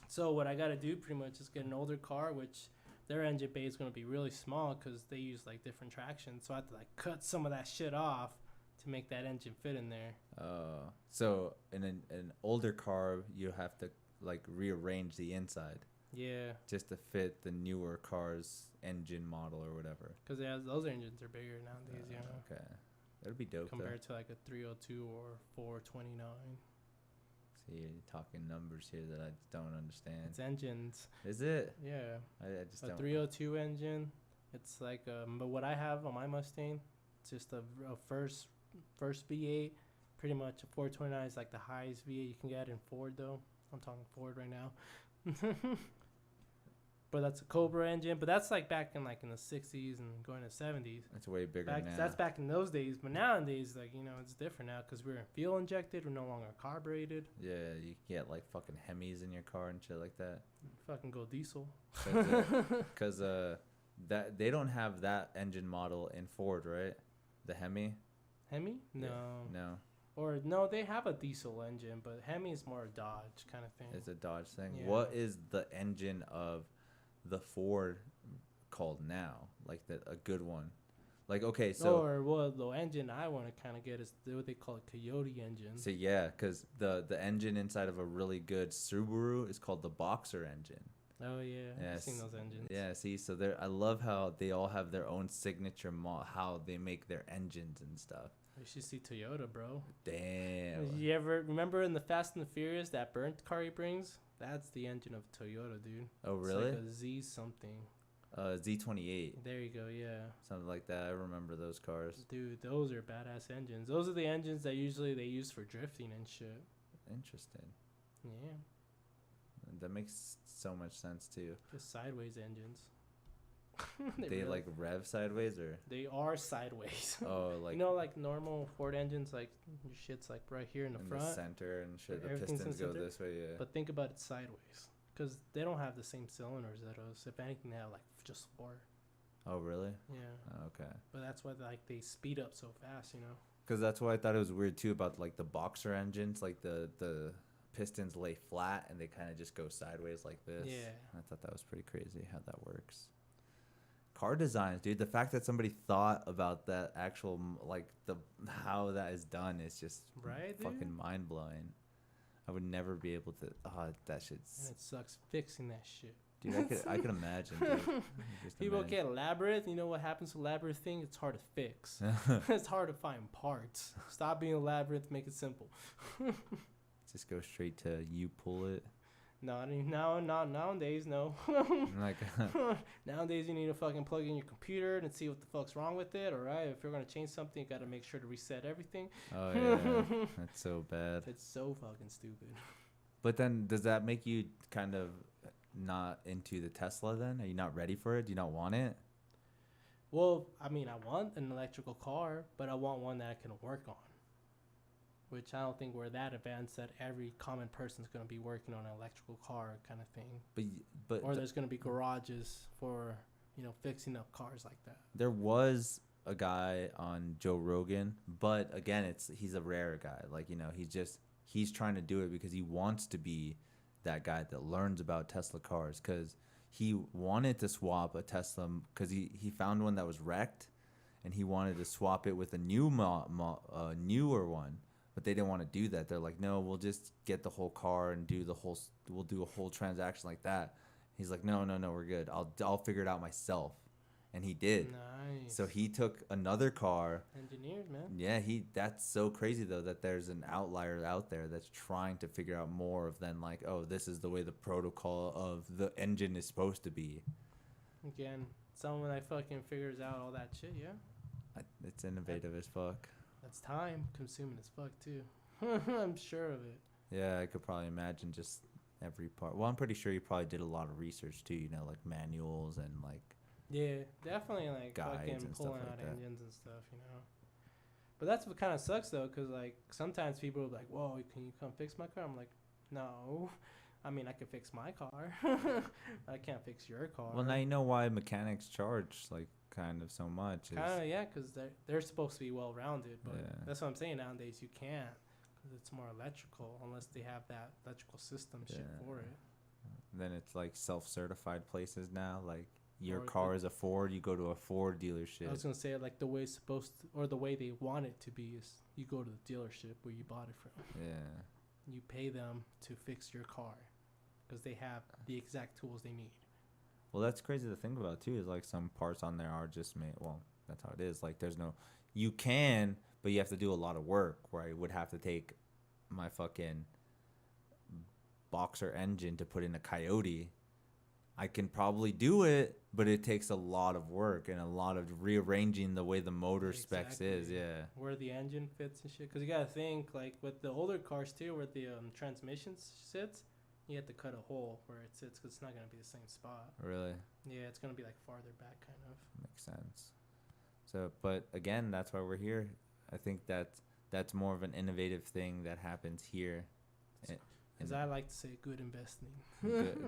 So what I gotta do pretty much is get an older car, which their engine bay is gonna be really small because they use like different traction. So I have to like cut some of that shit off to make that engine fit in there. So in an older car, you have to like rearrange the inside. Yeah. Just to fit the newer car's engine model or whatever. Because those engines are bigger nowadays, you know. Okay. That'd be dope compared to like a 302 or 429. See, you're talking numbers here that I don't understand. It's engines. Is it? Yeah. I just don't. A 302 engine. It's like, but what I have on my Mustang, it's just a first V8. Pretty much a 429 is like the highest V8 you can get in Ford though. I'm talking Ford right now. But that's a Cobra engine. But that's like back in the 60s and going to 70s. It's way bigger now. That's back in those days. But nowadays, like, you know, it's different now because we're fuel injected. We're no longer carbureted. Yeah, you get like fucking Hemis in your car and shit like that. Fucking go diesel. Because that they don't have that engine model in Ford, right? The Hemi. Hemi? No. Yeah. No. Or no, they have a diesel engine, but Hemi is more a Dodge kind of thing. It's a Dodge thing. Yeah. What is the engine of the Ford called now? Like a good one. Like, okay, so or well, the engine I want to kind of get is what they call a Coyote engine. So yeah, because the engine inside of a really good Subaru is called the Boxer engine. Oh yeah, I've seen those engines. Yeah, see, so I love how they all have their own signature how they make their engines and stuff. You should see Toyota, bro. Damn. You ever remember in the Fast and the Furious that burnt car he brings? That's the engine of Toyota, dude. Oh really? It's like a Z something. Z28. There you go, yeah. Something like that. I remember those cars. Dude, those are badass engines. Those are the engines that usually they use for drifting and shit. Interesting. Yeah. That makes so much sense too. Just sideways engines. they really, like rev sideways or? They are sideways. Oh, like you know, like normal Ford engines, like your shit's like right here in the front, the center and shit. The Everything's pistons go this way, yeah. But think about it sideways, because they don't have the same cylinders that us. If anything, they have like just 4. Oh really? Yeah. Oh, okay. But that's why like they speed up so fast, you know. Because that's why I thought it was weird too about like the Boxer engines, like the pistons lay flat and they kind of just go sideways like this. Yeah. I thought that was pretty crazy how that works. car designs, dude. The fact that somebody thought about that actual like the how that is done is just right, dude? fucking mind blowing. I would never be able to. That shit's. And it sucks fixing that shit. Dude, I could imagine. Dude. Just People imagine. get labyrinth. You know what happens to labyrinth thing? It's hard to fix. It's hard to find parts. Stop being a labyrinth. Make it simple. Just go straight to you pull it. No, not nowadays. No. Like Nowadays, you need to fucking plug in your computer and see what the fuck's wrong with it. All right, if you're gonna change something, you gotta make sure to reset everything. oh yeah, that's so bad. It's so fucking stupid. But then, does that make you kind of not into the Tesla? Then are you not ready for it? Do you not want it? Well, I mean, I want an electrical car, but I want one that I can work on. Which I don't think we're that advanced that every common person's gonna be working on an electrical car kind of thing. But Or there's gonna be garages for fixing up cars like that. there was a guy on Joe Rogan, but again, he's a rare guy. Like he's trying to do it because he wants to be that guy that learns about Tesla cars, because he wanted to swap a Tesla because he found one that was wrecked, and he wanted to swap it with a newer one. But they didn't want to do that. They're like, no, we'll just get the whole car and we'll do a whole transaction like that. He's like, no, we're good. I'll figure it out myself. And he did. Nice. So he took another car. Engineers, man. Yeah, that's so crazy though, that there's an outlier out there that's trying to figure out more of than like, oh, this is the way the protocol of the engine is supposed to be. Again, someone that fucking figures out all that shit, yeah. It's innovative as fuck. That's time consuming as fuck too. I'm sure of it. Yeah, I could probably imagine just every part. Well, I'm pretty sure you probably did a lot of research too, like manuals and like. Yeah, definitely like guides fucking and stuff pulling like out that. engines and stuff, But that's what kind of sucks though, because like sometimes people are like, whoa, can you come fix my car? I'm like, no. I mean, I can fix my car. I can't fix your car. Well, now you know why mechanics charge like kind of so much. Kind of, yeah, because they're supposed to be well-rounded, but Yeah. that's what I'm saying. Nowadays, you can't, because it's more electrical unless they have that electrical system shit Yeah. for it. Then it's like self-certified places now. Like your Or car the- is a Ford, you go to a Ford dealership. I was gonna say like the way it's supposed to, or the way they want it to be is you go to the dealership where you bought it from. Yeah. You pay them to fix your car, because they have the exact tools they need. Well, that's crazy to think about too. Is like some parts on there are just made. Well, that's how it is. Like there's no, you can, but you have to do a lot of work. Where I would have to take my fucking boxer engine to put in a Coyote. I can probably do it, but it takes a lot of work and a lot of rearranging the way the motor specs is. Exactly. Yeah. Where the engine fits and shit. Because you gotta think like with the older cars too, where the transmission sits, you have to cut a hole where it sits because it's not gonna be the same spot. Really Yeah, it's gonna be like farther back, kind of. makes sense. So, but again, that's why we're here. I think that's more of an innovative thing that happens here. As I like to say, good investing.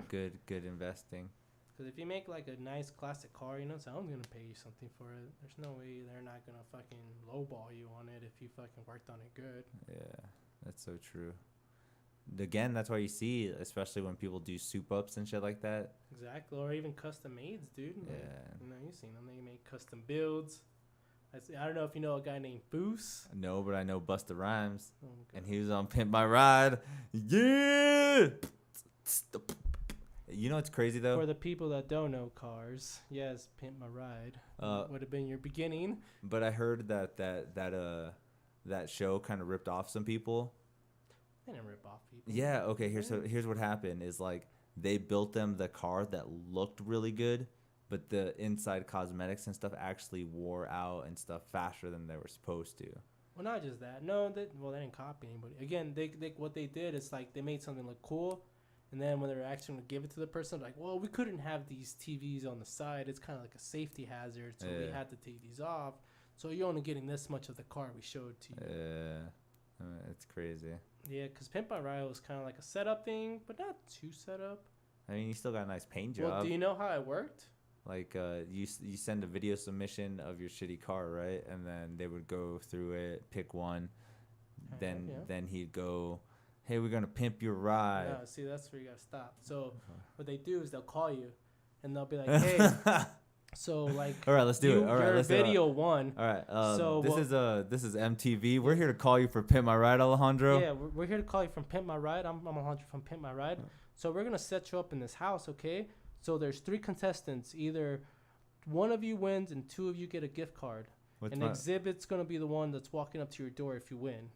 good investing. Because if you make like a nice classic car, someone's gonna pay you something for it. There's no way they're not gonna fucking lowball you on it if you fucking worked on it good. Yeah, that's so true. Again, that's why you see, especially when people do soup ups and shit like that. Exactly, or even custom mades, dude. Like, Yeah. You've seen them. They make custom builds. I don't know if you know a guy named Boos. No, but I know Busta Rhymes, Oh, and God. he was on Pimp My Ride. Yeah. You know what's crazy though? For the people that don't know cars, yes, Pimp My Ride would have been your beginning. But I heard that show kind of ripped off some people. They didn't rip off people. Yeah. Okay. Here's what happened. Is like they built them the car that looked really good, but the inside cosmetics and stuff actually wore out and stuff faster than they were supposed to. Well, not just that. No, they didn't copy anybody. Again, they what they did is like they made something look cool, and then when they were actually going to give it to the person, like, well, we couldn't have these TVs on the side. It's kind of like a safety hazard, so we Yeah. had to take these off. So you're only getting this much of the car we showed to you. It's crazy. Yeah, because Pimp My Ride was kind of like a setup thing, but not too set up. I mean, you still got a nice paint job. Well, do you know how it worked? Like you send a video submission of your shitty car, right? And then they would go through it, pick one. Then he'd go, hey, we're gonna pimp your ride. Yeah, see, that's where you gotta stop. So what they do is they'll call you, and they'll be like, hey, So like, All right, let's do it. All right, your let's do it. video won. All right. So This is MTV. We're here to call you for Pimp My Ride, Alejandro. Yeah, we're here to call you from Pimp My Ride. I'm Alejandro from Pimp My Ride. So we're gonna set you up in this house, okay? So there's 3 contestants. Either one of you wins and 2 of you get a gift card. Exhibit's gonna be the one that's walking up to your door if you win.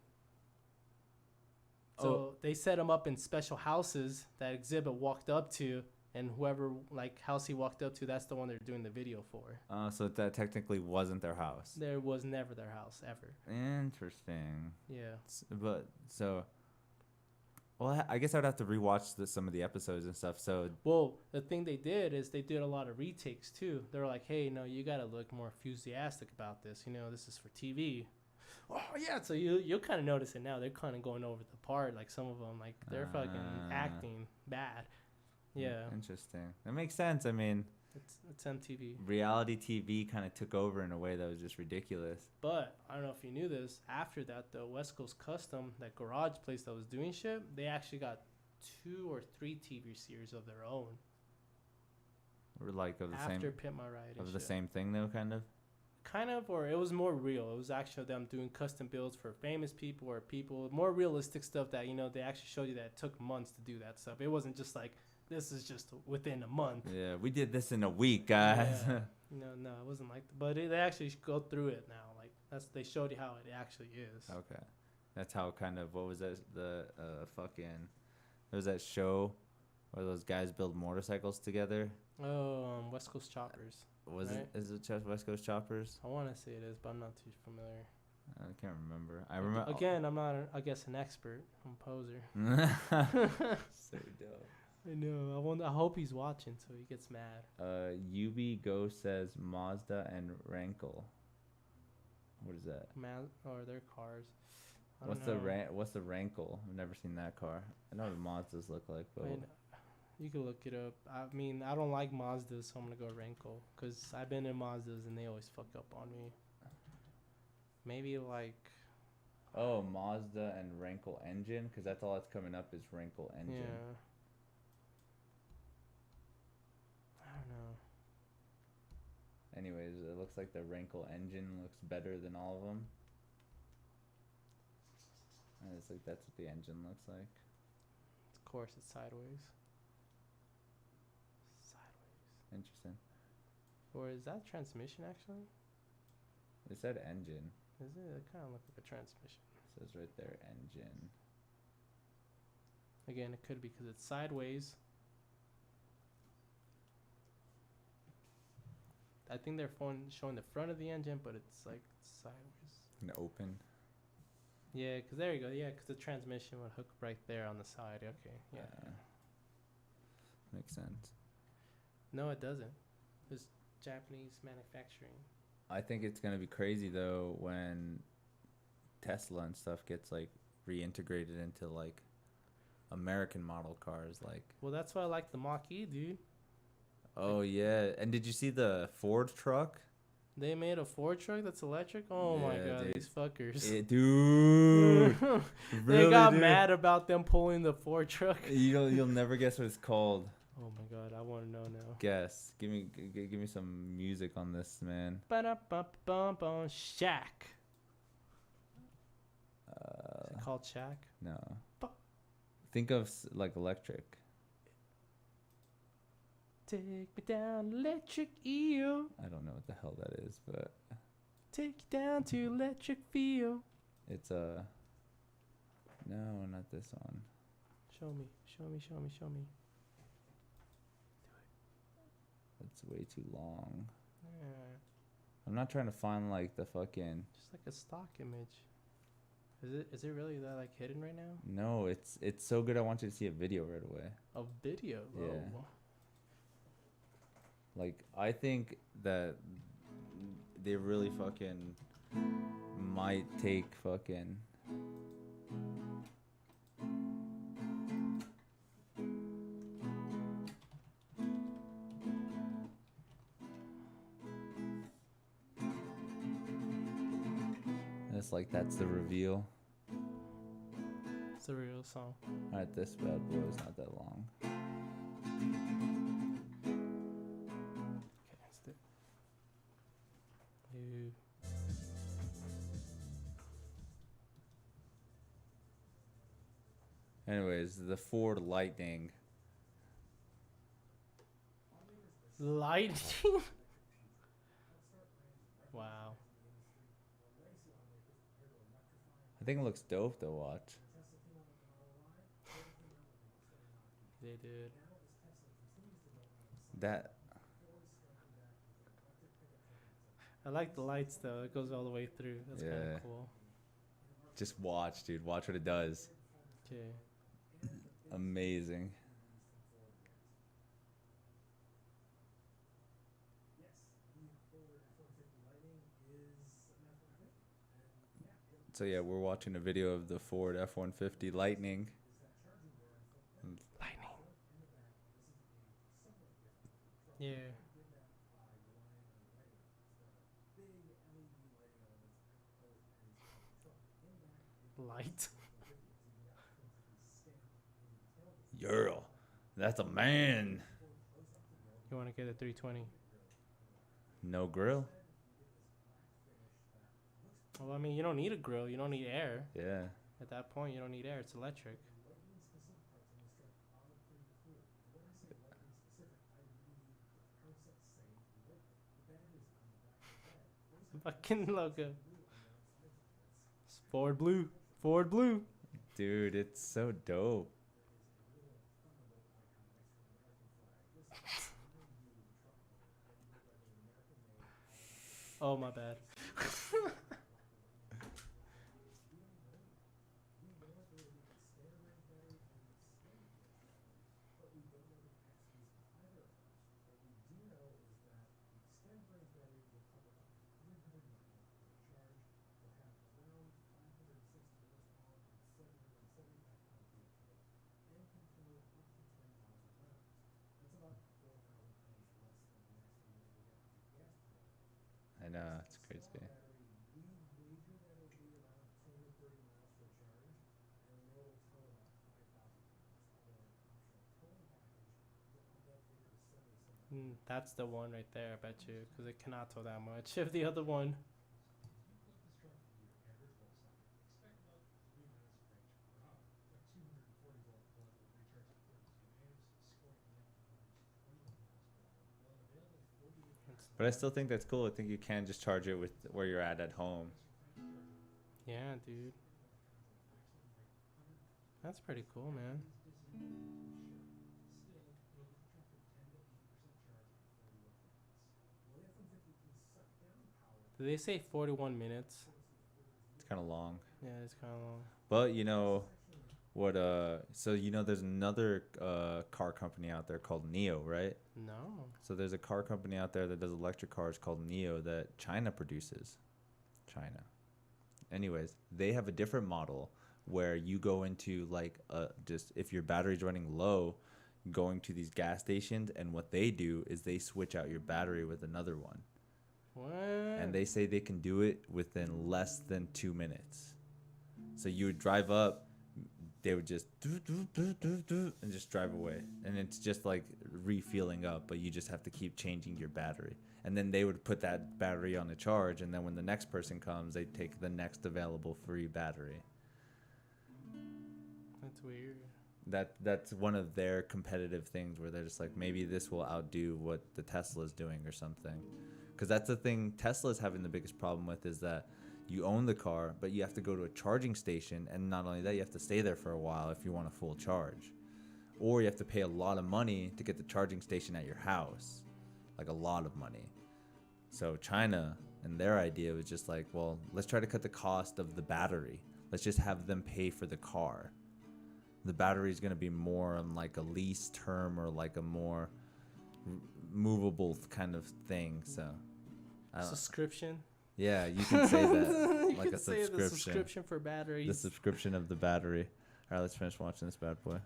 So they set them up in special houses that Exhibit walked up to, and whoever like house he walked up to, that's the one they're doing the video for. So that technically wasn't their house. There was never their house ever. Interesting. Yeah. But so, well, I guess I'd have to rewatch some of the episodes and stuff. So, well, the thing they did is they did a lot of retakes too. They're like, hey, no, you gotta look more enthusiastic about this. You know, this is for TV. Oh yeah, so you'll kind of notice it now. They're kind of going over the part. Like some of them, like they're fucking acting bad. Yeah. Interesting. That makes sense. I mean, it's MTV. Reality TV kind of took over in a way that was just ridiculous. But I don't know if you knew this. After that, though, West Coast Custom, that garage place that was doing shit, they actually got 2 or 3 TV series of their own. Or like of the same. After Pimp My Ride. Of the same thing though, kind of. Kind of, or it was more real. It was actually them doing custom builds for famous people or people, more realistic stuff that, you know, they actually showed you that it took months to do that stuff. It wasn't just like, this is just within a month. Yeah, we did this in a week, guys. Yeah. No, it wasn't like that. But they actually go through it now. Like, they showed you how it actually is. Okay. That's how kind of, what was that, there was that show where those guys build motorcycles together. Oh, West Coast Choppers. Is it West Coast Choppers? I want to say it is, but I'm not too familiar. I can't remember. I remember. Again, I'm not, I guess, an expert. I'm a poser. So dope. I know. I hope he's watching so he gets mad. UB Go says Mazda and Rankle. What is that? Or their cars. What's the Rankle? I've never seen that car. I know what Mazdas look like, but you can look it up. I mean, I don't like Mazdas, so I'm gonna go Rankle because I've been in Mazdas and they always fuck up on me. Maybe like. Oh, Mazda and Rankle engine, because that's all that's coming up is Rankle engine. Yeah. I don't know. Anyways, it looks like the Rankle engine looks better than all of them. And it's like that's what the engine looks like. Of course, it's sideways. Interesting. Or is that transmission actually? It said engine. Is it? It kind of looks like a transmission. It says right there, engine. Again, it could be because it's sideways. I think they're showing the front of the engine, but it's like sideways. And open. Yeah, because there you go. Yeah, because the transmission would hook right there on the side. Okay, yeah. Makes sense. No, it doesn't. It's Japanese manufacturing. I think it's going to be crazy, though, when Tesla and stuff gets, like, reintegrated into, like, American model cars. Like. Well, that's why I like the Mach-E, dude. Oh, yeah. And did you see the Ford truck? They made a Ford truck that's electric? Oh, my God, dude. these fuckers. Dude. They really, got dude? mad about them pulling the Ford truck. You'll never guess what it's called. Oh my God, I want to know now. Guess. Give me some music on this, man. Ba-da-bum-bum-bum. Shack. Is it called Shack? No. Think of like electric. Take me down, electric eel. I don't know what the hell that is, but take you down to electric feel. It's no, not this one. Show me. It's way too long. Yeah. I'm not trying to find like the fucking. Just like a stock image. Is it really that like hidden right now? No, it's so good. I want you to see a video right away. A video? Yeah. Oh. Like I think that they really fucking might take fucking. That's the reveal. It's a real song. Alright, this bad boy is not that long. Okay, let's do it. Anyways, the Ford Lightning. Lightning. Wow. I think it looks dope to watch. They did. That I like the lights though. It goes all the way through. That's kind Yeah. of cool. just watch, dude. Watch what it does. Okay. Amazing. So yeah, we're watching a video of the Ford F-150 Lightning. Lightning. Yeah. Light. Girl, that's a man. You want to get a 320? No grill. Well, I mean, you don't need a grill. You don't need air. Yeah. At that point, you don't need air. It's electric. Fucking logo. It's Ford Blue. Ford Blue. Dude, it's so dope. Oh, my bad. I know, it's crazy. That's the one right there, I bet you. Because it cannot tow that much. If the other one. But I still think that's cool. I think you can just charge it with where you're at home. Yeah, dude. That's pretty cool, man. Did they say 41 minutes? It's kind of long. Yeah, it's kind of long. But you know what? So you know, there's another car company out there called Neo, right? No. So there's a car company out there that does electric cars called Neo that China produces. China. Anyways, they have a different model where you go into like just if your battery's running low, going to these gas stations, and what they do is they switch out your battery with another one. What? And they say they can do it within less than 2 minutes. So you would drive up, they would just and just drive away, and it's just like refueling up, but you just have to keep changing your battery, and then they would put that battery on a charge, and then when the next person comes, they take the next available free battery. That's weird. That's one of their competitive things where they're just like, maybe this will outdo what the Tesla's doing or something, because that's the thing Tesla's having the biggest problem with, is that you own the car, but you have to go to a charging station, and not only that, you have to stay there for a while if you want a full charge. Or you have to pay a lot of money to get the charging station at your house. Like a lot of money. So China and their idea was just like, well, let's try to cut the cost of the battery. Let's just have them pay for the car. The battery is going to be more on like a lease term or like a more movable kind of thing. So Subscription? Yeah, you can say that. Like can a say subscription. the subscription for batteries. The subscription of the battery. All right, let's finish watching this bad boy.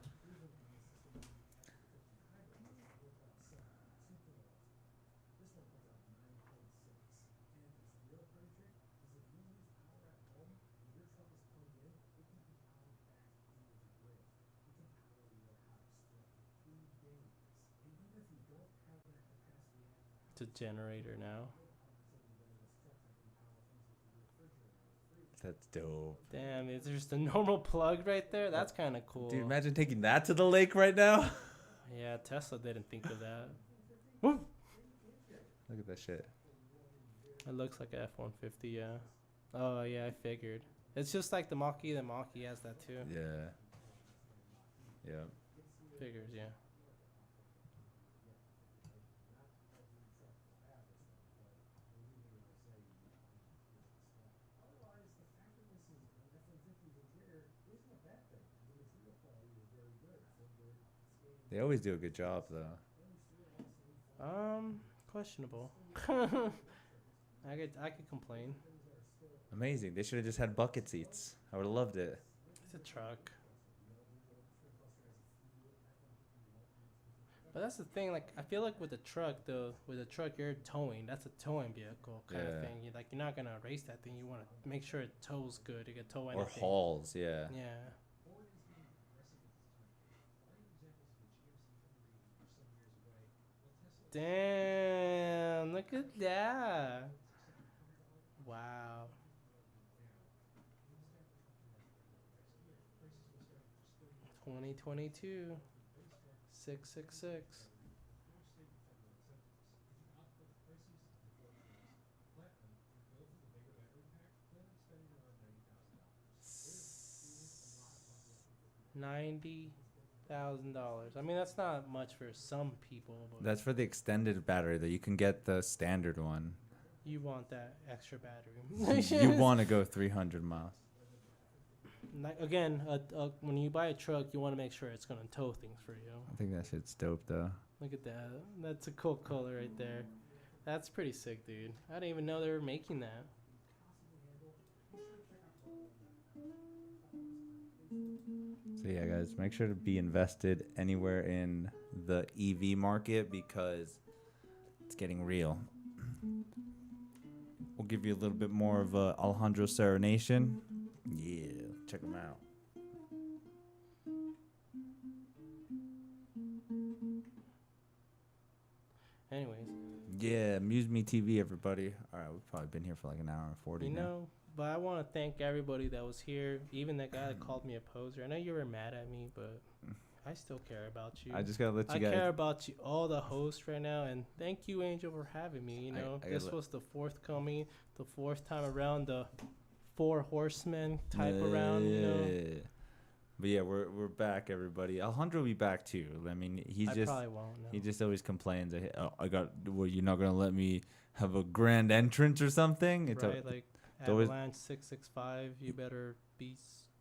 It's a generator now. That's dope. Damn, is there just a normal plug right there? That's kind of cool. Dude, imagine taking that to the lake right now. Yeah, Tesla didn't think of that. Look at that shit. It looks like a F-150, yeah. Oh, yeah, I figured. It's just like the Mach-E. The Mach-E has that too. Yeah. Yeah. Figures, yeah. They always do a good job, though. Questionable. I could complain. Amazing. They should have just had bucket seats. I would have loved it. It's a truck. But that's the thing, like, I feel like with a truck, though, with a truck you're towing. That's a towing vehicle kind of thing. You're not going to race that thing. You want to make sure it tows good. You can tow anything. Or hauls, yeah. Yeah. Damn, look at that. Wow. $2022 666. $90,000. I mean, that's not much for some people, but That's for the extended battery, though. You can get the standard one. you want that extra battery. You want to go 300 miles. Again, when you buy a truck, you want to make sure it's going to tow things for you. I think that shit's dope, though. Look at that. That's a cool color right there. That's pretty sick, dude. I didn't even know they were making that. So yeah, guys, make sure to be invested anywhere in the EV market because it's getting real. We'll give you a little bit more of a Alejandro Serenation. Yeah, check them out. Anyways, Yeah, MuseMe TV, everybody. All right, we've probably been here for like an hour and 40 you now. know, but I want to thank everybody that was here, even that guy that called me a poser. I know you were mad at me, but I still care about you. I just gotta let you I guys. care about you, all the hosts right now, and thank you, Angel, for having me. You know, I this gotta was the fourth time around, the 4 horsemen type around. You know, But yeah, we're back, everybody. Alejandro will be back too. I mean, I probably won't. No. he just always complains. Well, you're not gonna let me have a grand entrance or something. It's right, like always- Avalanche 665. You better be.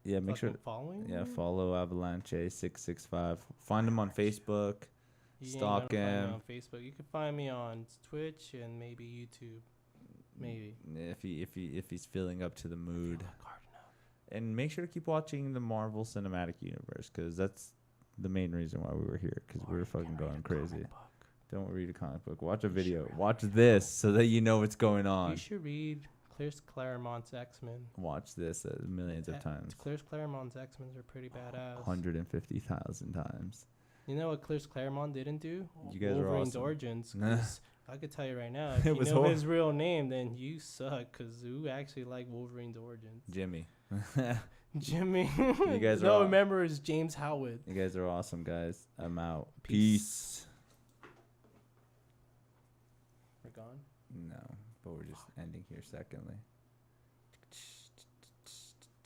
Yeah, make sure. Following. Yeah, follow Avalanche 665. Find him on Facebook. You ain't Stalk gonna find me him. on Facebook. You can find me on Twitch and maybe YouTube. Maybe. If he's feeling up to the mood. Feel like hard enough. And make sure to keep watching the Marvel Cinematic Universe because that's the main reason why we were here because we were fucking going crazy. Don't read a comic book. Watch a video. Watch this so that you know what's going on. You should read Claremont's X-Men. Watch this millions of times. Claremont's X-Men are pretty badass. 150,000 times. You know what Claremont didn't do? You guys are Wolverine's awesome. Origins. 'Cause I could tell you right now, if It you was know his real name, then you suck. Because who actually like Wolverine's Origins? Jimmy. Jimmy. You guys are no, all- remember, it's James Howard. You guys are awesome, guys. I'm out. Peace. Peace. We're gone. No, but we're just ending here secondly.